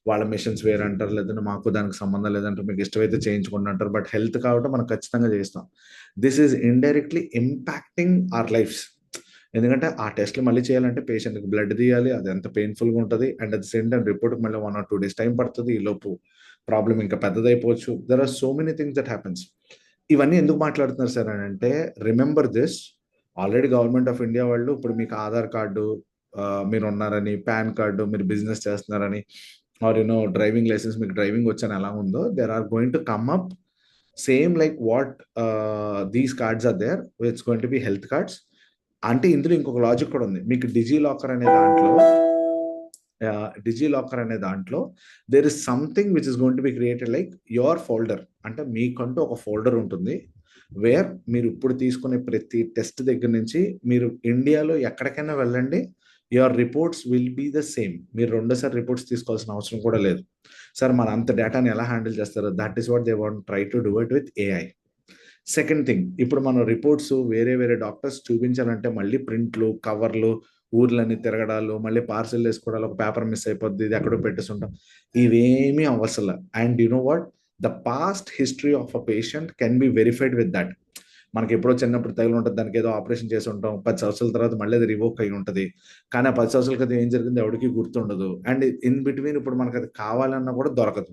వాళ్ళ మిషన్స్ వేరు అంటారు, లేదంటే మాకు దానికి సంబంధం లేదంటారు, మీకు ఇష్టమైతే చేయించుకోండి అంటారు. బట్ హెల్త్ కాబట్టి మనం ఖచ్చితంగా చేస్తాం. This is indirectly impacting our lives. ఎందుకంటే ఆ టెస్ట్లు మళ్ళీ చేయాలంటే పేషెంట్కి బ్లడ్ తీయాలి, అది ఎంత పెయిన్ఫుల్గా ఉంటుంది, and at the same time రిపోర్ట్కి మళ్ళీ 1 or 2 days టైం పడుతుంది. ఈ లోపు ప్రాబ్లం ఇంకా పెద్దదైపోవచ్చు. There are so many things that happens. ఇవన్నీ ఎందుకు మాట్లాడుతున్నారు సార్ అని అంటే, remember this, already government of India వాళ్ళు ఇప్పుడు మీకు ఆధార్ కార్డు మీరు ఉన్నారని, పాన్ కార్డు మీరు బిజినెస్ చేస్తున్నారని, ఆర్ డ్రైవింగ్ లైసెన్స్ మీకు డ్రైవింగ్ వచ్చని ఎలా ఉందో, there are going to come up same like what these cards are there, it's going to be health cards. అంటే ఇందులో ఇంకొక లాజిక్ కూడా ఉంది. మీకు డిజీ లాకర్ అనే దాంట్లో there is something which is going to be created like your folder. అంటే మీకంటూ ఒక ఫోల్డర్ ఉంటుంది, వేర్ మీరు ఇప్పుడు తీసుకునే ప్రతి టెస్ట్ దగ్గర నుంచి మీరు ఇండియాలో ఎక్కడికైనా వెళ్ళండి, your reports will be the same. మీరు రెండోసారి రిపోర్ట్స్ తీసుకోవాల్సిన అవసరం కూడా లేదు. సార్ మన అంత డేటాని ఎలా హ్యాండిల్ చేస్తారు? That is what they want try to do it with AI. Second thing, ఇప్పుడు మనం రిపోర్ట్స్ వేరే వేరే డాక్టర్స్ చూపించాలంటే మళ్ళీ ప్రింట్లు, కవర్లు, ఊర్లన్నీ తిరగడాలు, మళ్ళీ పార్సల్ వేసుకోవడాలు, ఒక పేపర్ మిస్ అయిపోద్ది, ఇది ఎక్కడో పెట్టేస్తుంటాం. ఇవేమీ అవసరం. And you know what, the past history of a patient can be verified with that. మనకి ఎప్పుడో చిన్నప్పుడు తగిలి ఉంటుంది, దానికి ఏదో ఆపరేషన్ చేసి ఉంటాం, 10 సంవత్సరాల తర్వాత మళ్ళీ అది రివోక్ అయి ఉంటుంది. కానీ ఆ 10 సంవత్సరాల క్రితం ఏం జరిగింది ఎవరికి గుర్తుండదు. అండ్ ఇన్ బిట్వీన్ ఇప్పుడు మనకు అది కావాలన్నా కూడా దొరకదు.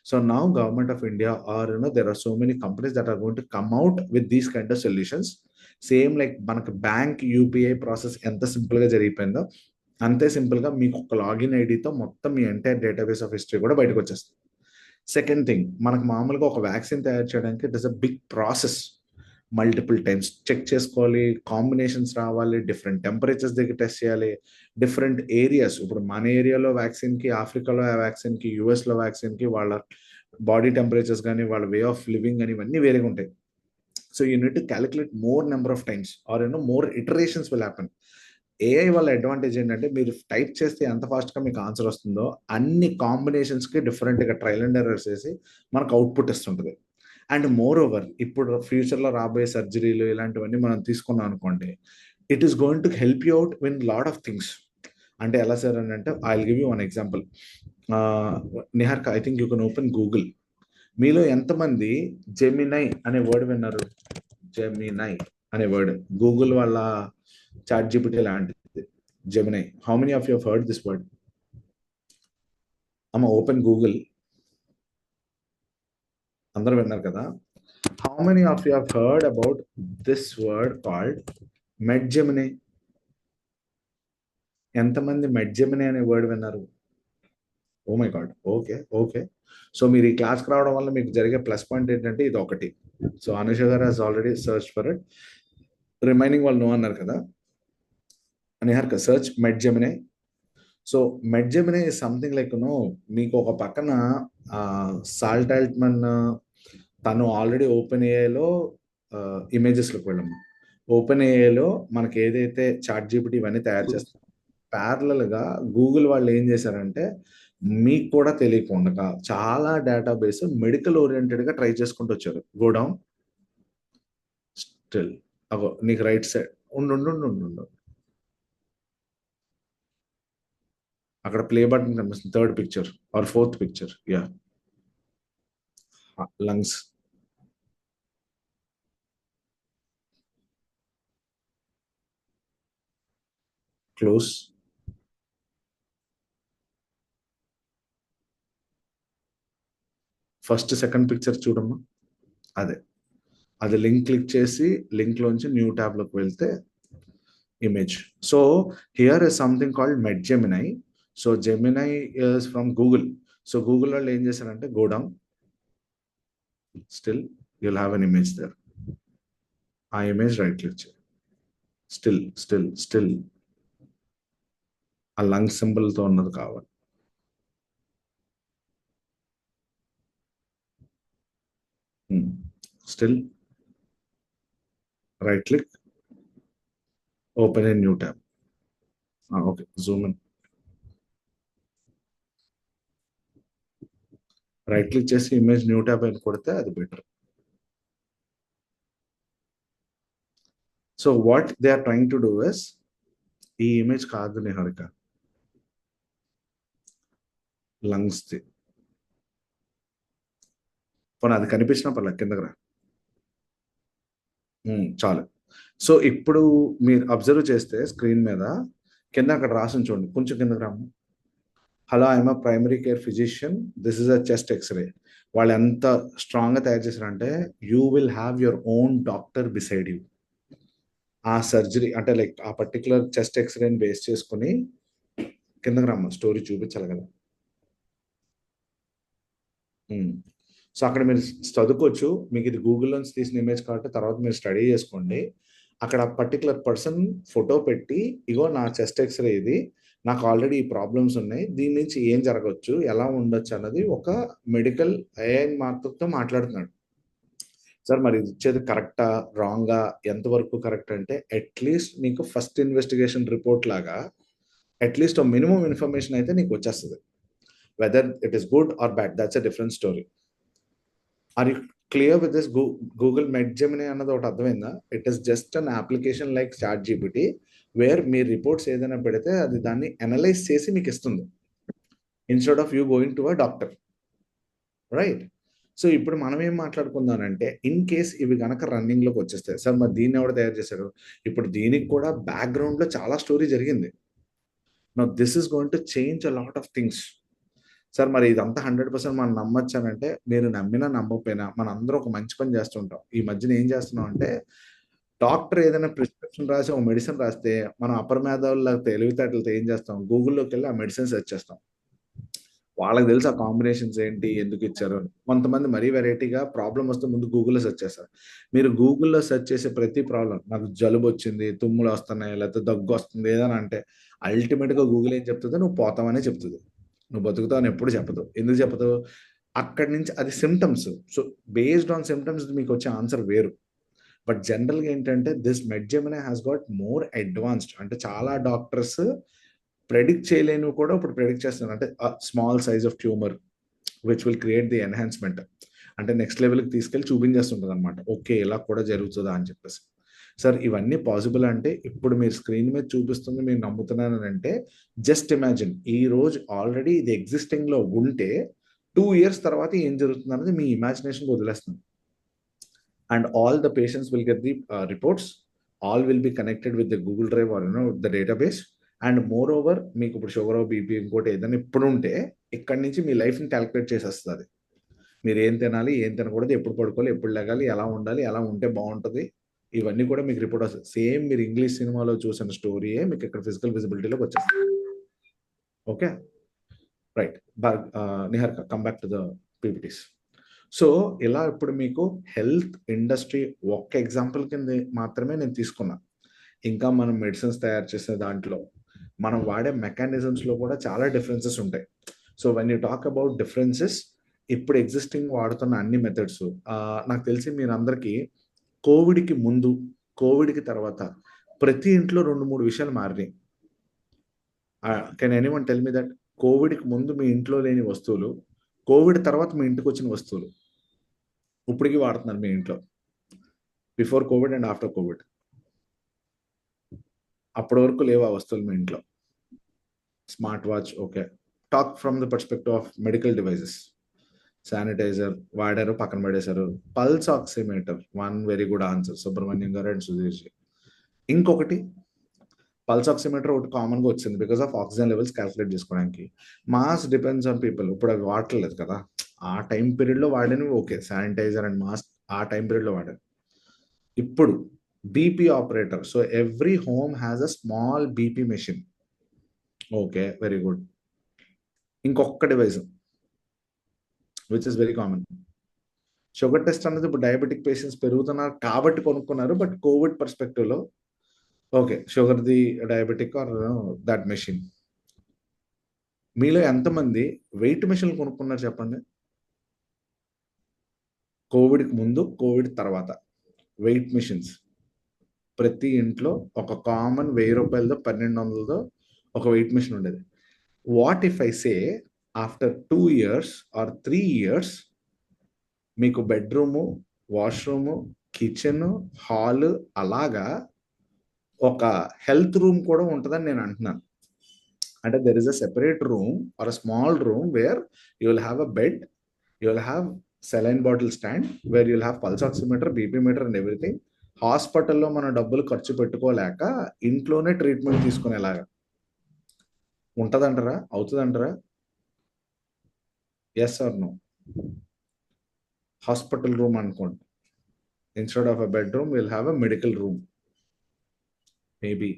So now government of India or there are so many companies that are going to come out with these kind of solutions. Same like మనకు బ్యాంక్ యూపీఐ ప్రాసెస్ ఎంత సింపుల్ గా జరిగిపోయిందో, అంతే సింపుల్ గా మీకు ఒక లాగిన్ ఐడితో మొత్తం మీ ఎంటైర్ డేటాబేస్ ఆఫ్ హిస్టరీ కూడా బయటకు వచ్చేస్తుంది. సెకండ్ థింగ్, మనకు మామూలుగా ఒక వ్యాక్సిన్ తయారు చేయడానికి it is a big process. Multiple times check చేసుకోవాలి, కాంబినేషన్స్ రావాలి, డిఫరెంట్ టెంపరేచర్స్ దగ్గర టెస్ట్ చేయాలి, డిఫరెంట్ ఏరియాస్. ఇప్పుడు మన ఏరియాలో వ్యాక్సిన్కి, ఆఫ్రికాలో వ్యాక్సిన్కి, యుఎస్లో వ్యాక్సిన్కి వాళ్ళ బాడీ టెంపరేచర్స్ కానీ, వాళ్ళ వే ఆఫ్ లివింగ్ కానీ ఇవన్నీ వేరేగా ఉంటాయి. So you need to calculate more number of times or more iterations will happen. AI వల్ల అడ్వాంటేజ్ ఏంటంటే, మీరు టైప్ చేస్తే ఎంత ఫాస్ట్గా మీకు ఆన్సర్ వస్తుందో అన్ని కాంబినేషన్స్కి డిఫరెంట్గా ట్రయల్ అండ్ ఎర్రర్స్ చేసి మనకు అవుట్పుట్ ఇస్తుంటుంది. అండ్ మోర్ ఓవర్, ఇప్పుడు ఫ్యూచర్లో రాబోయే సర్జరీలు ఇలాంటివన్నీ మనం తీసుకున్నాం అనుకోండి, it is going to help you out win lot of things. అంటే ఎలా సార్ అని అంటే, I will give you one example. Niharika, I think you can open Google. మీలో ఎంతమంది జెమినై అనే వర్డ్ విన్నారు? జెమినై అనే వర్డ్ గూగుల్ వాళ్ళ చాట్ జీపీటీ లాంటిది. Gemini, how many of you have heard this word? అమ్మ ఓపెన్ గూగుల్. అందరూ విన్నారు కదా? How many of you have heard about this word called MedGemini? ఎంతమంది మెడ్జెమినై అనే వర్డ్ విన్నారు? Oh my God, okay okay. So మీరు ఈ క్లాస్కి రావడం వల్ల మీకు జరిగే ప్లస్ పాయింట్ ఏంటంటే ఇది ఒకటి. So Anusha garu has already search for it. Remaining వాళ్ళు నో అన్నారు కదా. Niharika, search MedGemini. So MedGemini is something like మీకు ఒక పక్కన సాల్ట్ ఆల్ట్మన్ తను ఆల్రెడీ ఓపెన్ ఏఐలో ఇమేజెస్లోకి వెళ్ళాము. ఓపెన్ ఏఐలో మనకి ఏదైతే చాట్ జీపీటీ ఇవన్నీ తయారు చేస్తాం, ప్యారలల్గా గూగుల్ వాళ్ళు ఏం చేశారంటే, మీకు కూడా తెలియకుండా చాలా డేటాబేస్ మెడికల్ ఓరియంటెడ్గా ట్రై చేసుకుంటూ వచ్చారు. గో డౌన్ స్టిల్, అగో నీకు రైట్ సైడ్ ఉండు ఉండు ఉండు ఉండు ఉండు. అక్కడ ప్లే బటన్ కనిపిస్తుంది, third picture or fourth picture. Yeah, lungs. Close. First second picture చూడమ్మా, అదే. అది లింక్ క్లిక్ చేసి లింక్ లోంచి న్యూ ట్యాబ్ లోకి వెళ్తే image. So here is something called MedGemini. So Gemini is from Google. So Google వాళ్ళు ఏం చేశారంటే, go down still, you'll have an image there. ఆ ఇమేజ్ రైట్ క్లిక్ చేయి. స్టిల్ స్టిల్ స్టిల్ ఆ lung సింబల్తో ఉన్నది కావాలి. Still right click, open a new tab. Okay, zoom in. Right click చేసి ఇమేజ్ న్యూ ట్యాబ్ అని కొడితే అది better. So what they are trying to do is, ఈ ఇమేజ్ కాదు నిహారిక, లంగ్స్ ది. పోనీ అది కనిపించినా పర్లేదు, కిందకి రా. చాలు. సో ఇప్పుడు మీరు అబ్జర్వ్ చేస్తే స్క్రీన్ మీద కింద అక్కడ రాసి చూడండి, కొంచెం కిందకి రాము. Hello, I'm a primary care physician, this is a chest x-ray. వాళ్ళు ఎంత స్ట్రాంగ్గా తయారు చేశారంటే you will have your own doctor beside you. ఆ సర్జరీ అంటే లైక్ ఆ పర్టికులర్ చెస్ట్ ఎక్స్రేని బేస్ చేసుకుని కిందకి రమ్మ స్టోరీ చూపించాలి కదా. సో అక్కడ మీరు చదువుకోవచ్చు. మీకు ఇది గూగుల్లోంచి తీసిన ఇమేజ్ కాబట్టి తర్వాత మీరు స్టడీ చేసుకోండి. అక్కడ పర్టికులర్ పర్సన్ ఫోటో పెట్టి, ఇగో నా చెస్ట్ ఎక్స్రే ఇది, నాకు ఆల్రెడీ ఈ ప్రాబ్లమ్స్ ఉన్నాయి, దీని నుంచి ఏం జరగవచ్చు, ఎలా ఉండొచ్చు అన్నది ఒక మెడికల్ ఏఐ మాటతో మాట్లాడుతున్నాడు. సార్ మరి ఇది ఇచ్చేది కరెక్టా రాంగా, ఎంతవరకు కరెక్ట్ అంటే అట్లీస్ట్ నీకు ఫస్ట్ ఇన్వెస్టిగేషన్ రిపోర్ట్ లాగా అట్లీస్ట్ మినిమం ఇన్ఫర్మేషన్ అయితే నీకు వచ్చేస్తుంది. Whether it is good or bad, that's a different story. Are you clear with this? Google MedGemini అన్నది ఒకటి అర్థమైందా? It is just an application like ChatGPT, where మీ reports ఏదైనా పెడితే అది దాన్ని అనలైజ్ చేసి మీకు ఇస్తుంది, instead of you going to a doctor, right? So ఇప్పుడు మనం ఏం మాట్లాడుకుందానంటే, ఇన్ కేస్ ఇవి కనుక రన్నింగ్లోకి వచ్చేస్తాయి, సార్ మరి దీన్ని ఎవరు తయారు చేశారు? ఇప్పుడు దీనికి కూడా బ్యాక్గ్రౌండ్లో చాలా స్టోరీ జరిగింది. Now this is going to change a lot of things. Sir మరి ఇదంతా 100% మనం నమ్మొచ్చానంటే, మీరు నమ్మినా నమ్మకపోయినా మనందరం ఒక మంచి పని చేస్తుంటాం. ఈ మధ్యన ఏం చేస్తున్నాం అంటే, డాక్టర్ ఏదైనా ప్రిస్క్రిప్షన్ రాసి ఒక మెడిసిన్ రాస్తే మనం అపర మేధావుల తెలివితేటలతో ఏం చేస్తాం, గూగుల్లోకి వెళ్ళి ఆ మెడిసిన్ సెర్చ్ చేస్తాం. వాళ్ళకి తెలుసు ఆ కాంబినేషన్స్ ఏంటి, ఎందుకు ఇచ్చారు అని. కొంతమంది మరీ వెరైటీగా ప్రాబ్లం వస్తే ముందు గూగుల్లో సెర్చ్ చేస్తారు. మీరు గూగుల్లో సెర్చ్ చేసే ప్రతి ప్రాబ్లం, నాకు జలుబు వచ్చింది, తుమ్ములు వస్తున్నాయి, లేకపోతే దగ్గు వస్తుంది ఏదైనా అంటే, అల్టిమేట్గా గూగుల్ ఏం చెప్తుంది, నువ్వు పోతావనే చెప్తుంది. నువ్వు బతుకుతావు అని ఎప్పుడు చెప్పదు. ఎందుకు చెప్పదు? అక్కడి నుంచి అది symptoms. So based on symptoms మీకు వచ్చే ఆన్సర్ వేరు. బట్ జనరల్గా ఏంటంటే this MedGemini has got more advanced. అంటే చాలా డాక్టర్స్ ప్రెడిక్ట్ చేయలేనివి కూడా ఇప్పుడు ప్రెడిక్ట్ చేస్తున్నారు. అంటే small size of tumour which will create the enhancement, అంటే నెక్స్ట్ లెవెల్కి తీసుకెళ్ళి చూపించేస్తుంటుంది అనమాట. ఓకే, ఇలా కూడా జరుగుతుందా అని చెప్పేసి. సార్ ఇవన్నీ పాసిబుల్ అంటే ఇప్పుడు మీరు స్క్రీన్ మీద చూపిస్తుంది మీరు నమ్ముతున్నానంటే, జస్ట్ ఇమాజిన్ ఈ రోజు ఆల్రెడీ ఇది ఎగ్జిస్టింగ్లో ఉంటే 2 years తర్వాత ఏం జరుగుతుంది అనేది మీ ఇమాజినేషన్ వదిలేస్తుంది. And all the patients will get the reports, all will be connected with the Google drive or the database. And moreover మీకు ఇప్పుడు షుగర్, బీపీ, ఇంకోటి ఏదైనా ఇప్పుడు ఉంటే ఇక్కడి నుంచి మీ లైఫ్ని క్యాలిక్యులేట్ చేసేస్తుంది. మీరు ఏం తినాలి, ఏం తినకూడదు, ఎప్పుడు పడుకోవాలి, ఎప్పుడు లెగాలి, ఎలా ఉండాలి, ఎలా ఉంటే బాగుంటుంది, ఇవన్నీ కూడా మీకు రిపోర్ట్ వస్తుంది. సేమ్ మీరు ఇంగ్లీష్ సినిమాలో చూసిన స్టోరీయే మీకు ఇక్కడ ఫిజికల్ విజిబిలిటీలోకి వచ్చేస్తుంది. Okay, right. Niharika, come back to the PPTs. So ఇలా ఇప్పుడు మీకు హెల్త్ ఇండస్ట్రీ ఒక్క ఎగ్జాంపుల్ కింద మాత్రమే నేను తీసుకున్నా. ఇంకా మనం మెడిసిన్స్ తయారు చేసే దాంట్లో మనం వాడే మెకానిజమ్స్లో కూడా చాలా డిఫరెన్సెస్ ఉంటాయి. So when you talk about differences, ఇప్పుడు ఎగ్జిస్టింగ్ వాడుతున్న అన్ని మెథడ్స్, నాకు తెలిసి మీరందరికీ కోవిడ్కి ముందు, కోవిడ్కి తర్వాత ప్రతి ఇంట్లో 2-3 విషయాలు మారినాయి. Can anyone tell me that? కోవిడ్కి ముందు మీ ఇంట్లో లేని వస్తువులు, కోవిడ్ తర్వాత మీ ఇంటికి వచ్చిన వస్తువులు ఇప్పటికీ వాడుతున్నారు మీ ఇంట్లో. Before Covid and after Covid అప్పటి వరకు లేవు ఆ వస్తువులు మీ ఇంట్లో. Smart watch, okay. Talk from the perspective of medical devices. Sanitiser వాడారు, పక్కన పడేశారు. Pulse oximeter, one very good answer Subrahmanyam garu and Sudheer ji. ఇంకొకటి పల్స్ ఆక్సిమీటర్ ఒకటి కామన్గా వచ్చింది because of oxygen levels calculate చేసుకోవడానికి. Mask depends on people. ఇప్పుడు అవి వాడట్లేదు కదా, ఆ టైం పీరియడ్లో వాడినవి ఓకే, శానిటైజర్ అండ్ మాస్క్ ఆ టైం పీరియడ్లో వాడారు. ఇప్పుడు BP operator, so every home has a small BP machine. Okay, very good. ఇంకొక device which is very common, sugar test అనేది ఇప్పుడు డయాబెటిక్ పేషెంట్స్ పెరుగుతున్నారు కాబట్టి కొనుక్కున్నారు. బట్ కోవిడ్ పర్స్పెక్టివ్లో ఓకే, షుగర్ది డయాబెటిక్ ఆర్ దట్ మెషిన్. మీలో ఎంతమంది వెయిట్ మెషిన్లు కొనుక్కున్నారు చెప్పండి? కోవిడ్కి ముందు, కోవిడ్ తర్వాత వెయిట్ మెషిన్స్ ప్రతి ఇంట్లో ఒక కామన్ 1000 రూపాయలతో 1200తో ఒక వెయిట్ మెషిన్ ఉండేది. What if I say after 2 years or 3 years మీకు బెడ్రూము, వాష్రూము, కిచెన్, హాల్ అలాగా ఒక హెల్త్ రూమ్ కూడా ఉంటుందని నేను అంటున్నాను. అంటే there is a separate room or a small room where you will have a bed, you will have saline bottle stand where you'll have pulse oximeter, BP meter and everything. హాస్పిటల్లో మనం డబ్బులు ఖర్చు పెట్టుకోలేక ఇంట్లోనే ట్రీట్మెంట్ తీసుకునేలాగా ఉంటదంటారా? అవుతుందంటారా? Yes or no? Hospital room అనుకోండి. Instead of a bedroom will have a medical room maybe.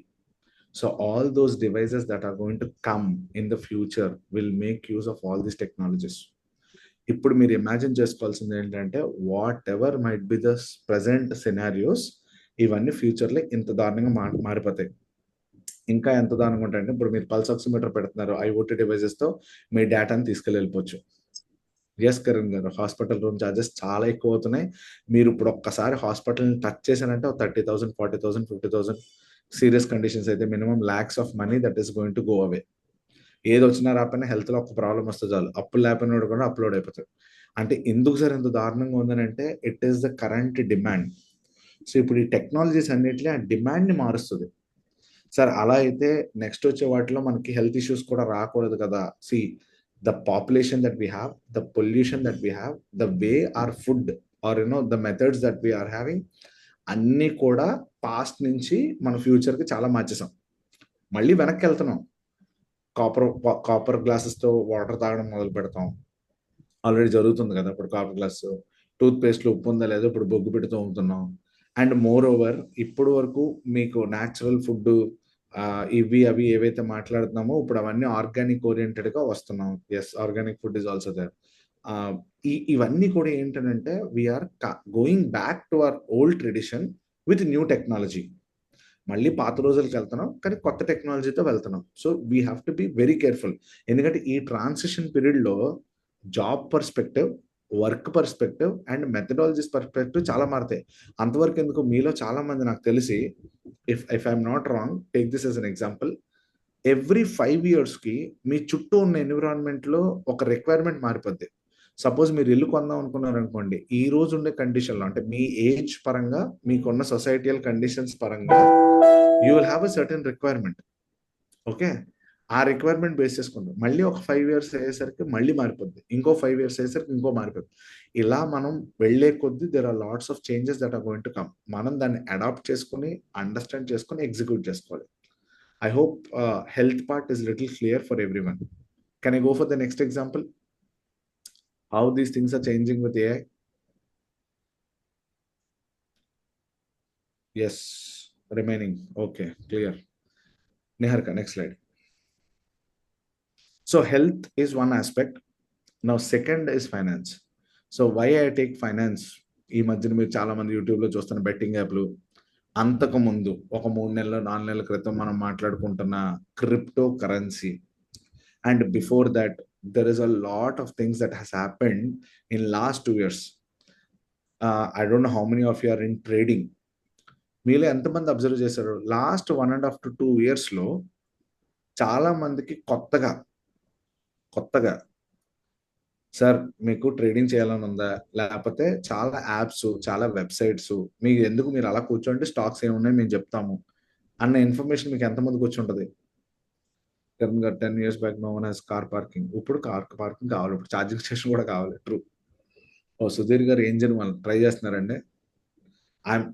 So all those devices that are going to come in the future will make use of all these technologies. ఇప్పుడు మీరు imagine చేసుకోవాల్సింది ఏంటంటే what ever might be the present scenarios, ఇవన్నీ ఫ్యూచర్లో ఇంత దారుణంగా మారిపోతాయి. ఇంకా ఎంత దారుణంగా ఉంటాయంటే, ఇప్పుడు మీరు పల్స్ ఆక్సిమీటర్ పెడుతున్నారు, ఐఓటీ డివైజెస్తో మీ డేటాని తీసుకెళ్ళిపోవచ్చు. ఎస్ కరణ్ గారు, హాస్పిటల్ రూమ్ ఛార్జెస్ చాలా ఎక్కువ అవుతున్నాయి. మీరు ఇప్పుడు ఒక్కసారి హాస్పిటల్ని టచ్ చేశారంటే 30,000, 40,000, 50,000, సీరియస్ కండిషన్స్ అయితే minimum lakhs of money that is going to go away. ఏది వచ్చినా రాకపోయినా హెల్త్లో ఒక ప్రాబ్లం వస్తే చాలు, అప్పులు లేకపోయినా కూడా అప్లోడ్ అయిపోతాడు. అంటే ఎందుకు సార్ ఎంత దారుణంగా ఉందని అంటే, it is the current demand. So ఇప్పుడు ఈ టెక్నాలజీస్ అన్నిటిలో ఆ డిమాండ్ని మారుస్తుంది. సార్ అలా అయితే నెక్స్ట్ వచ్చే వాటిలో మనకి హెల్త్ ఇష్యూస్ కూడా రాకూడదు కదా. See the population that we have, the pollution that we have, the way our food or the methods that we are having, అన్నీ కూడా పాస్ట్ నుంచి మన ఫ్యూచర్కి చాలా మార్చేసాం. మళ్ళీ వెనక్కి వెళ్తున్నాం. కాపర్ గ్లాసెస్తో వాటర్ తాగడం మొదలు పెడతాం. ఆల్రెడీ జరుగుతుంది కదా ఇప్పుడు కాపర్ గ్లాస్. టూత్ పేస్ట్లో ఉప్పు ఉందా లేదో ఇప్పుడు బొగ్గు పెడుతూ ఉంటున్నాం. అండ్ మోర్ ఓవర్ ఇప్పుడు వరకు మీకు న్యాచురల్ ఫుడ్ ఇవి అవి ఏవైతే మాట్లాడుతున్నామో ఇప్పుడు అవన్నీ ఆర్గానిక్ ఓరియంటెడ్గా వస్తున్నాం. Yes, organic food is also there. ఇవన్నీ కూడా ఏంటంటే we are going back to our old tradition with new technology. మళ్ళీ పాత రోజులకి వెళ్తున్నాం కానీ కొత్త టెక్నాలజీతో వెళ్తున్నాం. So we have to be very careful. ఎందుకంటే ఈ ట్రాన్సిషన్ పీరియడ్లో job perspective, work perspective and methodologies perspective చాలా మారుతాయి. అంతవరకు ఎందుకు, మీలో చాలా మంది నాకు తెలిసి, if I'm not wrong, take this as an example, every 5 yearsకి మీ చుట్టూ ఉన్న ఎన్విరాన్మెంట్లో ఒక రిక్వైర్మెంట్ మారిపోద్ది. సపోజ్ మీరు ఇల్లు కొందాం అనుకున్నారనుకోండి, ఈ రోజు ఉండే కండిషన్లో అంటే మీ ఏజ్ పరంగా, మీకున్న సొసైటియల్ కండిషన్స్ పరంగా you will have a certain requirement. Okay, ఆ రిక్వైర్మెంట్ బేస్ చేసుకుంటాం. మళ్ళీ ఒక 5 years అయ్యేసరికి మళ్ళీ మారిపోద్ది, ఇంకో 5 years అయ్యేసరికి ఇంకో మారిపోద్ది. ఇలా మనం వెళ్లే కొద్దీ there are lots of changes that are going to come. మనం దాన్ని అడాప్ట్ చేసుకుని, అండర్స్టాండ్ చేసుకుని ఎగ్జిక్యూట్ చేసుకోవాలి. I hope health part is little clear for everyone. Can I go for the next example? How these things are changing with AI? Yes, remaining. Okay, clear. Niharika, next slide. So health is one aspect. Now second is finance. So why I take finance? ఈ మధ్యన మీరు చాలా మంది యూట్యూబ్లో చూస్తున్న betting యాప్లు, అంతకు ముందు ఒక 3 నెలలు 4 నెలల క్రితం మనం మాట్లాడుకుంటున్న cryptocurrency, and before that there is a lot of things that has happened in last 2 years. I don't know how many of you are in trading. మీలో ఎంతమంది అబ్జర్వ్ చేశారు, లాస్ట్ 1.5 to 2 yearsలో చాలా మందికి కొత్తగా సార్ మీకు trading చేయాలని ఉందా, లేకపోతే చాలా యాప్స్, చాలా వెబ్సైట్స్, మీకు ఎందుకు, మీరు అలా కూర్చోండి, స్టాక్స్ ఏమున్నాయి మేము చెప్తాము అన్న ఇన్ఫర్మేషన్ మీకు ఎంతమందికి వచ్చి ఉంటుంది? 10 years back no one has car parking. ఇప్పుడు కార్ పార్కింగ్ కావాలి, ఇప్పుడు ఛార్జింగ్ స్టేషన్ కూడా కావాలి. ట్రూ. ఓ సుధీర్ గారు ఏం చేయను వాళ్ళు ట్రై చేస్తున్నారండి.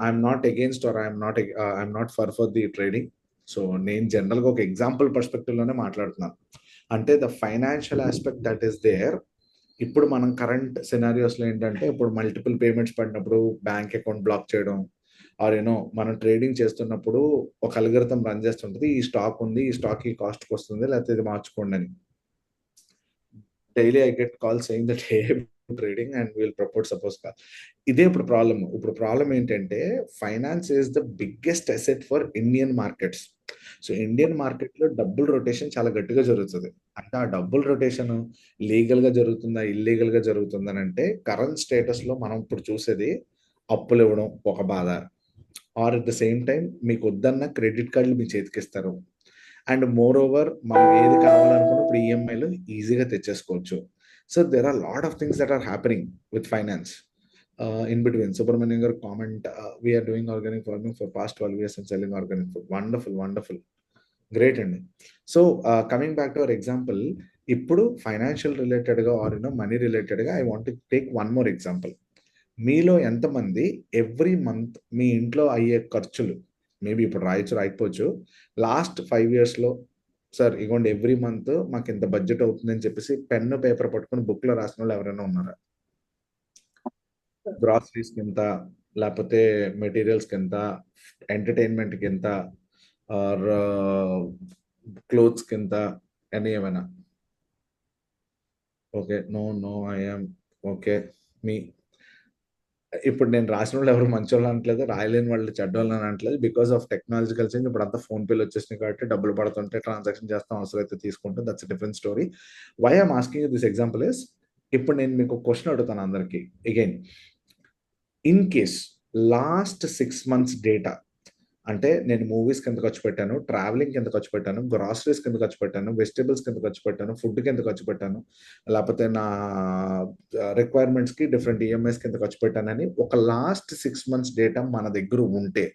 I'm not against or I'm not for the trading. So నేను జనరల్గా ఒక ఎగ్జాంపుల్ పర్స్పెక్టివ్లోనే మాట్లాడుతున్నాను. అంటే the financial aspect that is there. ఇప్పుడు మనం కరెంట్ సినారియోస్లో ఏంటంటే, ఇప్పుడు మల్టిపుల్ పేమెంట్స్ పడినప్పుడు బ్యాంక్ అకౌంట్ బ్లాక్ చేయడం, ఆర్ మనం ట్రేడింగ్ చేస్తున్నప్పుడు ఒక అల్గోరిథం రన్ చేస్తుంటుంది, ఈ స్టాక్ ఉంది, ఈ స్టాక్ ఈ కాస్ట్కి వస్తుంది, లేకపోతే ఇది మార్చుకోండి అని. Daily I get call saying that trading and will propose suppose call. ఇదే ఇప్పుడు ప్రాబ్లం ఏంటంటే, finance is the biggest asset for Indian markets. So Indian మార్కెట్లో డబ్బుల్ రొటేషన్ చాలా గట్టిగా జరుగుతుంది. అంటే ఆ డబ్బుల్ రొటేషన్ లీగల్గా జరుగుతుందా, ఇల్లీగల్గా జరుగుతుందా అంటే, కరెంట్ స్టేటస్లో మనం ఇప్పుడు చూసేది అప్పులు ఇవ్వడం ఒక బాధ, or at the same time మీకు వద్దన్న క్రెడిట్ కార్డులు మీ చేతికి ఇస్తారు. అండ్ మోర్ ఓవర్ మనం ఏది కావాలనుకున్నప్పుడు ఈఎంఐలు ఈజీగా తెచ్చేసుకోవచ్చు. So there are lot of things that are happening with finance. In between, Subramanian garu comment, we are doing organic farming for past 12 years and selling organic food. Wonderful. Great అండి. So coming back to hour example, ఇప్పుడు financial రిలేటెడ్గా are money రిలేటెడ్గా I want to take one more example. మీలో ఎంతమంది every month మీ ఇంట్లో అయ్యే ఖర్చులు, maybe ఇప్పుడు రాయకపోవచ్చు, లాస్ట్ 5 ఇయర్స్లో సార్ ఇగోండి ఎవ్రీ మంత్ మాకు ఇంత బడ్జెట్ అవుతుందని చెప్పేసి పెన్ను పేపర్ పట్టుకుని బుక్లో రాసిన వాళ్ళు ఎవరైనా ఉన్నారా? గ్రాసరీస్కి ఎంత, లేకపోతే మెటీరియల్స్కి ఎంత, ఎంటర్టైన్మెంట్కి ఎంత, ఆర్ క్లోత్స్కి ఎంత అని ఏమైనా? Okay, no I'm okay. మీ ఇప్పుడు నేను రాసిన వాళ్ళు ఎవరు మంచోళ్ళు అనట్లేదు, రాయలేని వాళ్ళు చెడ్డోళ్ళు అని అనట్లేదు. బికాస్ ఆఫ్ టెక్నాలజికల్ చేంజ్ ఇప్పుడు అంతా ఫోన్ పేలు వచ్చేసినాయి కాబట్టి డబ్బులు పడుతుంటే ట్రాన్సాక్షన్ చేస్తాం, అవసరం అయితే తీసుకుంటాం. That's different story. Why I'm asking this example is, ఇప్పుడు నేను మీకు క్వశ్చన్ అడుగుతాను అందరికి again. In case last 6 months data, అంటే నేను మూవీస్కి ఎంత ఖర్చు పెట్టాను, ట్రావెలింగ్కి ఎంత ఖర్చు పెట్టాను, గ్రాసరీస్కి ఎంత ఖర్చు పెట్టాను, వెజిటేబుల్స్కి ఎంత ఖర్చు పెట్టాను, ఫుడ్కి ఎంత ఖర్చు పెట్టాను, లేకపోతే నా రిక్వైర్మెంట్స్కి డిఫరెంట్ ఈఎంఐస్కి ఎంత ఖర్చు పెట్టానని ఒక లాస్ట్ 6 months డేటా మన దగ్గర ఉంటే,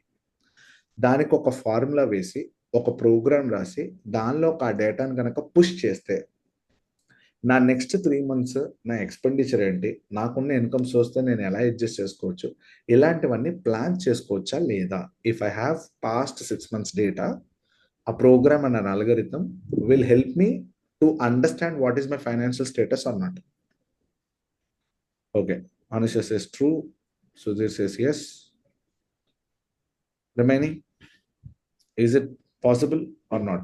దానికి ఒక ఫార్ములా వేసి ఒక ప్రోగ్రామ్ రాసి దానిలో ఆ డేటాను కనుక పుష్ చేస్తే నా నెక్స్ట్ 3 months నా ఎక్స్పెండిచర్ ఏంటి, నాకున్న ఇన్కమ్ సోర్స్తో నేను ఎలా అడ్జస్ట్ చేసుకోవచ్చు, ఇలాంటివన్నీ ప్లాన్ చేసుకోవచ్చా లేదా? If I have past 6 months data, a program and an algorithm will help me to understand what is my financial status or not. Okay, Anusha says true, Sudhir says yes. Remaining, is it possible or not?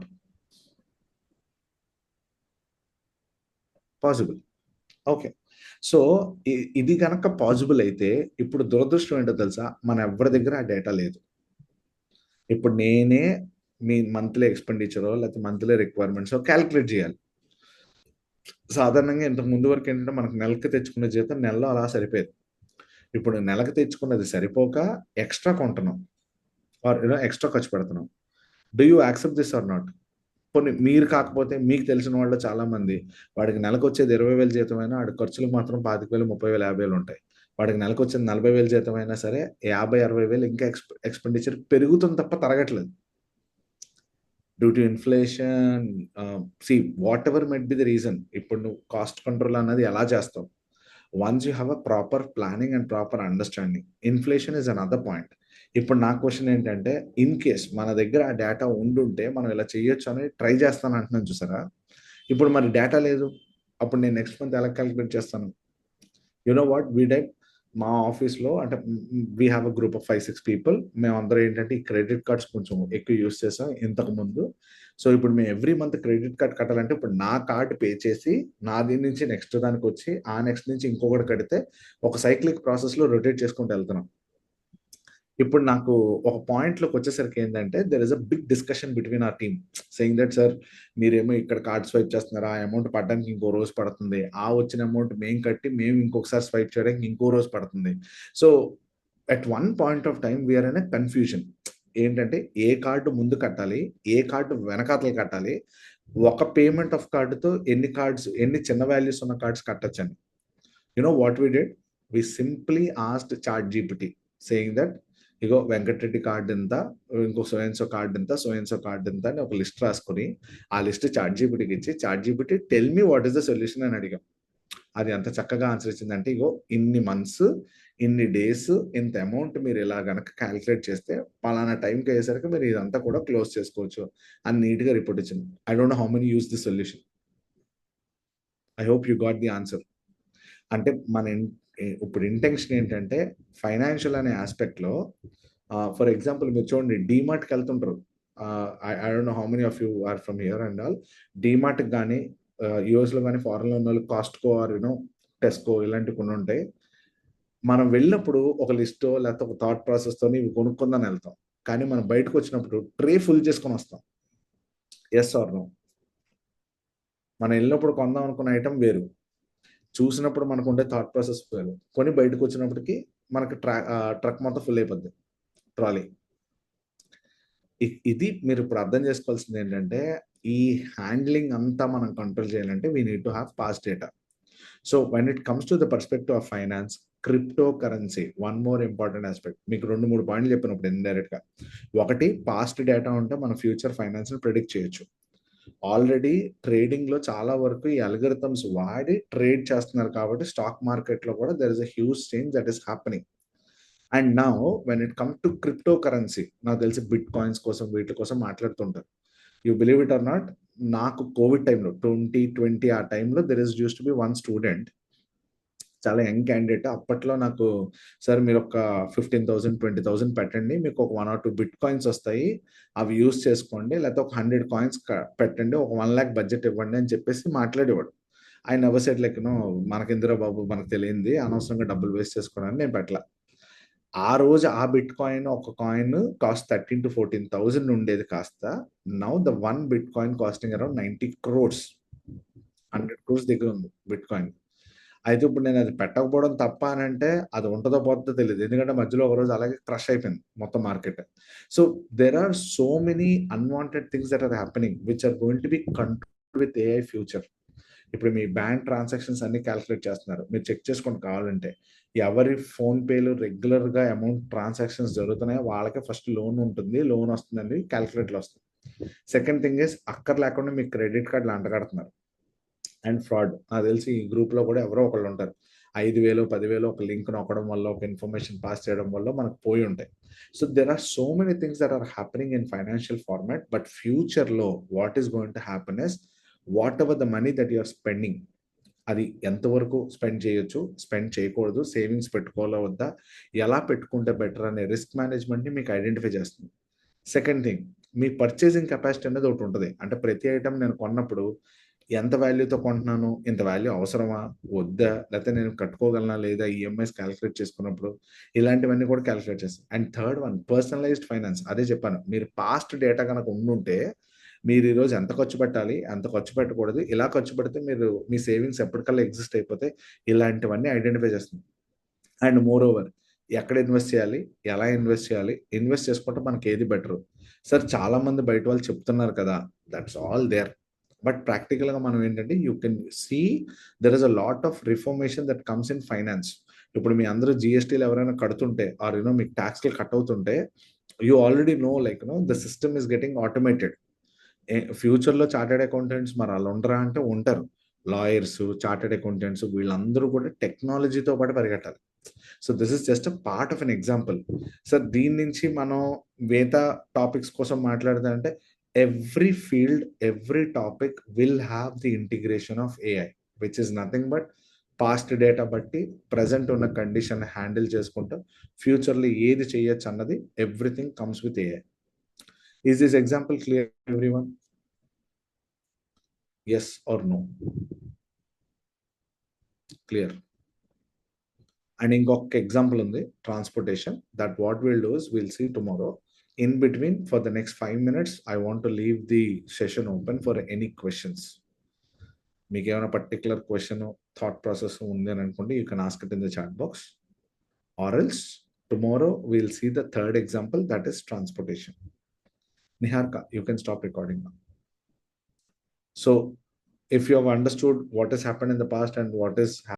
Possible. Okay. So ఇది కనుక possible అయితే ఇప్పుడు దురదృష్టం ఏంటో తెలుసా, మన ఎవరి దగ్గర ఆ డేటా లేదు. ఇప్పుడు నేనే మీ మంత్లీ ఎక్స్పెండిచరో లేకపోతే మంత్లీ రిక్వైర్మెంట్స్ క్యాలిక్యులేట్ చేయాలి. సాధారణంగా ఇంతకు ముందు వరకు ఏంటంటే మనకు నెలకి తెచ్చుకునే జీతం నెలలో అలా సరిపోయేది. ఇప్పుడు నెలకు తెచ్చుకున్నది సరిపోక ఎక్స్ట్రా కొంటున్నాం, ఆర్ ఎక్స్ట్రా ఖర్చు పెడుతున్నాం. Do you accept this or not? కొన్ని మీరు కాకపోతే మీకు తెలిసిన వాళ్ళు చాలా మంది, వాడికి నెలకు వచ్చేది 20,000 జీతం అయినా వాడి ఖర్చులు మాత్రం 25,000, 30,000, 50,000 ఉంటాయి. వాడికి నెలకు వచ్చేది 40,000 జీతం అయినా సరే 50,000, 60,000 ఇంకా ఎక్స్పెండిచర్ పెరుగుతుంది తప్ప తరగట్లేదు. Due to inflation, whatever might be the reason. ఇప్పుడు నువ్వు కాస్ట్ కంట్రోల్ అన్నది ఎలా చేస్తావు? Once you have a proper planning and proper understanding. Inflation is another point. ఇప్పుడు నా క్వశ్చన్ ఏంటంటే, ఇన్ కేస్ మన దగ్గర ఆ డేటా ఉండుంటే మనం ఇలా చేయొచ్చు అని ట్రై చేస్తాను అంటున్నాను చూసారా? ఇప్పుడు మరి డేటా లేదు, అప్పుడు నేను నెక్స్ట్ మంత్ ఎలా క్యాలిక్యులేట్ చేస్తాను? You know what we did? మా ఆఫీస్లో అంటే we have a group of 5-6 people. మేమందరం ఏంటంటే ఈ క్రెడిట్ కార్డ్స్ కొంచెం ఎక్కువ యూస్ చేసాం ఇంతకు ముందు. సో ఇప్పుడు మేము ఎవ్రీ మంత్ క్రెడిట్ కార్డ్ కట్టాలంటే ఇప్పుడు నా కార్డ్ పే చేసి నా దీని నుంచి నెక్స్ట్ దానికి వచ్చి ఆ నెక్స్ట్ నుంచి ఇంకొకటి కడితే ఒక సైక్లిక్ ప్రాసెస్లో రొటేట్ చేసుకుంటూ వెళ్తున్నాం. ఇప్పుడు నాకు ఒక పాయింట్లోకి వచ్చేసరికి ఏంటంటే there is a big discussion between our team saying that sir మీరేమో ఇక్కడ కార్డ్ స్వైప్ చేస్తున్నారా, ఆ అమౌంట్ పడడానికి ఇంకో రోజు పడుతుంది, ఆ వచ్చిన అమౌంట్ మేము కట్టి మేము ఇంకొకసారి స్వైప్ చేయడానికి ఇంకో రోజు పడుతుంది. So at one point of time we are in a confusion. ఏంటంటే ఏ కార్డు ముందు కట్టాలి, ఏ కార్డు వెనకాతలు కట్టాలి, ఒక పేమెంట్ ఆఫ్ కార్డుతో ఎన్ని కార్డ్స్, ఎన్ని చిన్న వాల్యూస్ ఉన్న కార్డ్స్ కట్టచ్చని. You know what we did? We simply asked ChatGPT saying that ఇగో వెంకటరెడ్డి కార్డు ఎంత, ఇంకో సోయన్సో కార్డు ఎంత, సోయన్సో కార్డు ఎంత అని ఒక లిస్ట్ రాసుకొని ఆ లిస్ట్ చాట్ జీపీటీకి ఇచ్చి chat GPT tell me what is the solution అని అడిగాం. అది ఎంత చక్కగా ఆన్సర్ ఇచ్చిందంటే ఇగో ఇన్ని మంత్స్, ఇన్ని డేస్, ఇంత అమౌంట్ మీరు ఇలా గనక క్యాలిక్యులేట్ చేస్తే పలానా టైంకి అయ్యేసరికి మీరు ఇదంతా కూడా క్లోజ్ చేసుకోవచ్చు అని నీట్గా రిపోర్ట్ ఇచ్చింది. I don't know how many use the solution. I hope you got the answer. అంటే మన ఇప్పుడు ఇంటెన్షన్ ఏంటంటే ఫైనాన్షియల్ అనే ఆస్పెక్ట్లో ఫర్ ఎగ్జాంపుల్ మీరు చూడండి డీమార్ట్కి వెళ్తుంటారు. I don't know how many of you are from here and all. డీమార్ట్కి కానీ యూఎస్లో కానీ ఫారెన్లో ఉన్న వాళ్ళు కాస్ట్కో ఆర్ టెస్కో ఇలాంటివి కొన్ని ఉంటాయి. మనం వెళ్ళినప్పుడు ఒక లిస్టో లేకపోతే ఒక థాట్ ప్రాసెస్తో ఇవి కొనుక్కుందని వెళ్తాం, కానీ మనం బయటకు వచ్చినప్పుడు ట్రే ఫుల్ చేసుకొని వస్తాం. Yes or no? మనం వెళ్ళినప్పుడు కొందాం అనుకున్న ఐటమ్ వేరు, చూసినప్పుడు మనకు ఉండే థాట్ ప్రాసెస్ వేరు, కొని బయటకు వచ్చినప్పటికి మనకి ట్రక్ మొత్తం ఫుల్ అయిపోద్ది, ట్రాలీ. ఇది మీరు ఇప్పుడు అర్థం చేసుకోవాల్సింది ఏంటంటే ఈ హ్యాండ్లింగ్ అంతా మనం కంట్రోల్ చేయాలంటే we need to have past data. So when it comes to the perspective of finance, crypto currency one more important aspect. మీకు 2-3 పాయింట్లు చెప్పినప్పుడు ఇండైరెక్ట్ గా. ఒకటి, పాస్ట్ డేటా ఉంటే మన ఫ్యూచర్ ఫైనాన్స్ ని ప్రిడిక్ట్ చేయొచ్చు. ఆల్రెడీ ట్రేడింగ్ లో చాలా వరకు ఈ అల్గరిథమ్స్ వాడి ట్రేడ్ చేస్తున్నారు కాబట్టి స్టాక్ మార్కెట్ లో కూడా there is a huge change that is happening. And now when it come to cryptocurrency, నాకు తెలిసి బిట్ కాయిన్స్ కోసం వీటి కోసం మాట్లాడుతుంటారు. You believe it or not, నాకు కోవిడ్ టైంలో 2020 ఆ టైంలో there is use to be one student, చాలా యంగ్ క్యాండిడేట్. అప్పట్లో నాకు, సార్ మీరు ఒక 15,000 20,000 పెట్టండి, మీకు ఒక 1 or 2 బిట్ కాయిన్స్ వస్తాయి, అవి యూస్ చేసుకోండి, లేకపోతే ఒక 100 కాయిన్స్ పెట్టండి, ఒక 1 lakh బడ్జెట్ ఇవ్వండి అని చెప్పేసి మాట్లాడేవాడు. ఆయన నెవర్ సెడ్ లైక్ మనకెందురా బాబు, మనకు తెలియంది, అనవసరంగా డబ్బులు వేస్ట్ చేసుకోవడానికి నేను పెట్టలా. ఆ రోజు ఆ బిట్ కాయిన్, ఒక కాయిన్ కాస్ట్ 13,000 to 14,000 ఉండేది కాస్త now the one bit coin costing around 90 crores, 100 crores దగ్గర ఉంది బిట్ కాయిన్. అయితే ఇప్పుడు నేను అది పెట్టకపోవడం తప్ప అని అంటే, అది ఉంటుందో పోతుందో తెలియదు, ఎందుకంటే మధ్యలో ఒక రోజు అలాగే క్రష్ అయిపోయింది మొత్తం market. So there are so many unwanted things that are happening which are going to be control with AI future. ఇప్పుడు మీ బ్యాంక్ ట్రాన్సాక్షన్స్ అన్ని క్యాలిక్యులేట్ చేస్తున్నారు, మీరు చెక్ చేసుకోండి కావాలంటే. ఎవరి ఫోన్ పేలు రెగ్యులర్ గా అమౌంట్ ట్రాన్సాక్షన్స్ జరుగుతున్నాయో వాళ్ళకే ఫస్ట్ లోన్ ఉంటుంది, లోన్ వస్తుందండి క్యాలిక్యులేట్లు వస్తుంది. సెకండ్ థింగ్ ఇస్, అక్కర్ లేకుండా మీకు క్రెడిట్ కార్డులు అంటగడుతున్నారు. అండ్ ఫ్రాడ్, నాకు తెలిసి ఈ గ్రూప్ లో కూడా ఎవరో ఒకళ్ళు ఉంటారు, 5,000 10,000 ఒక లింక్ నొక్కడం వల్ల, ఒక ఇన్ఫర్మేషన్ పాస్ చేయడం వల్ల మనకు పోయి ఉంటాయి. So there are so many things that are happening in financial format. But future లో what is going to happen is, whatever the money that you are spending, అది ఎంతవరకు స్పెండ్ చేయొచ్చు, spend చేయకూడదు, సేవింగ్స్ పెట్టుకోవాలా వద్దా, ఎలా పెట్టుకుంటే better అనే రిస్క్ మేనేజ్మెంట్ని మీకు ఐడెంటిఫై చేస్తుంది. సెకండ్ థింగ్, మీ పర్చేసింగ్ కెపాసిటీ అనేది ఒకటి ఉంటుంది. అంటే ప్రతి ఐటమ్ నేను కొన్నప్పుడు ఎంత వాల్యూతో కొంటున్నాను, ఇంత వాల్యూ అవసరమా వద్దా, లేకపోతే నేను కట్టుకోగలనా లేదా, ఈఎంఐస్ క్యాలిక్యులేట్ చేసుకున్నప్పుడు ఇలాంటివన్నీ కూడా క్యాలిక్యులేట్ చేస్తాను. And third one, personalised finance. అదే చెప్పాను, మీరు పాస్ట్ డేటా కనుక ఉండుంటే మీరు ఈరోజు ఎంత ఖర్చు పెట్టాలి, ఎంత ఖర్చు పెట్టకూడదు, ఇలా ఖర్చు పెడితే మీరు మీ సేవింగ్స్ ఎప్పటికల్లా ఎగ్జిస్ట్ అయిపోతే, ఇలాంటివన్నీ ఐడెంటిఫై చేస్తుంది. అండ్ మోర్ ఓవర్, ఎక్కడ ఇన్వెస్ట్ చేయాలి, ఎలా ఇన్వెస్ట్ చేయాలి, ఇన్వెస్ట్ చేసుకుంటే మనకి ఏది బెటర్. సార్ చాలా మంది బయట వాళ్ళు చెప్తున్నారు కదా, that's all there. But practical గా మనం ఏంటంటే, you can see there is a lot of information that comes in finance. ఇప్పుడు మీ అందరూ జిఎస్టీలు ఎవరైనా కడుతుంటే, ఆర్ మీకు ట్యాక్స్లు కట్ అవుతుంటే, you already know like the system is getting automated. Future లో చార్టెడ్ అకౌంటెంట్స్ మరి వాళ్ళు ఉండరా అంటే ఉంటారు. లాయర్స్, చార్టెడ్ అకౌంటెంట్స్ వీళ్ళందరూ కూడా టెక్నాలజీతో పాటు పరిగెట్టాలి. So this is just a part of an example. Sir దీని నుంచి మనం మిగతా టాపిక్స్ కోసం మాట్లాడితే, every field, every topic will have the integration of AI, which is nothing but past data బట్టి ప్రజెంట్ ఉన్న కండిషన్ హ్యాండిల్ చేసుకుంటూ ఫ్యూచర్లో ఏది చేయొచ్చు అన్నది everything comes with AI. Is this example clear everyone? Yes or no? Clear. And ఇంకొక example ఉంది, transportation. That what will do is will see tomorrow. In between, for the next 5 minutes, I want to leave the session open for any questions. మీకు ఏమైనా particular question, thought process ఉంది అని అనుకోండి, you can ask it in the chat box. Or else tomorrow will see the third example, that is transportation. Niharka, you can stop recording now. So if you have understood what has happened in the past and what is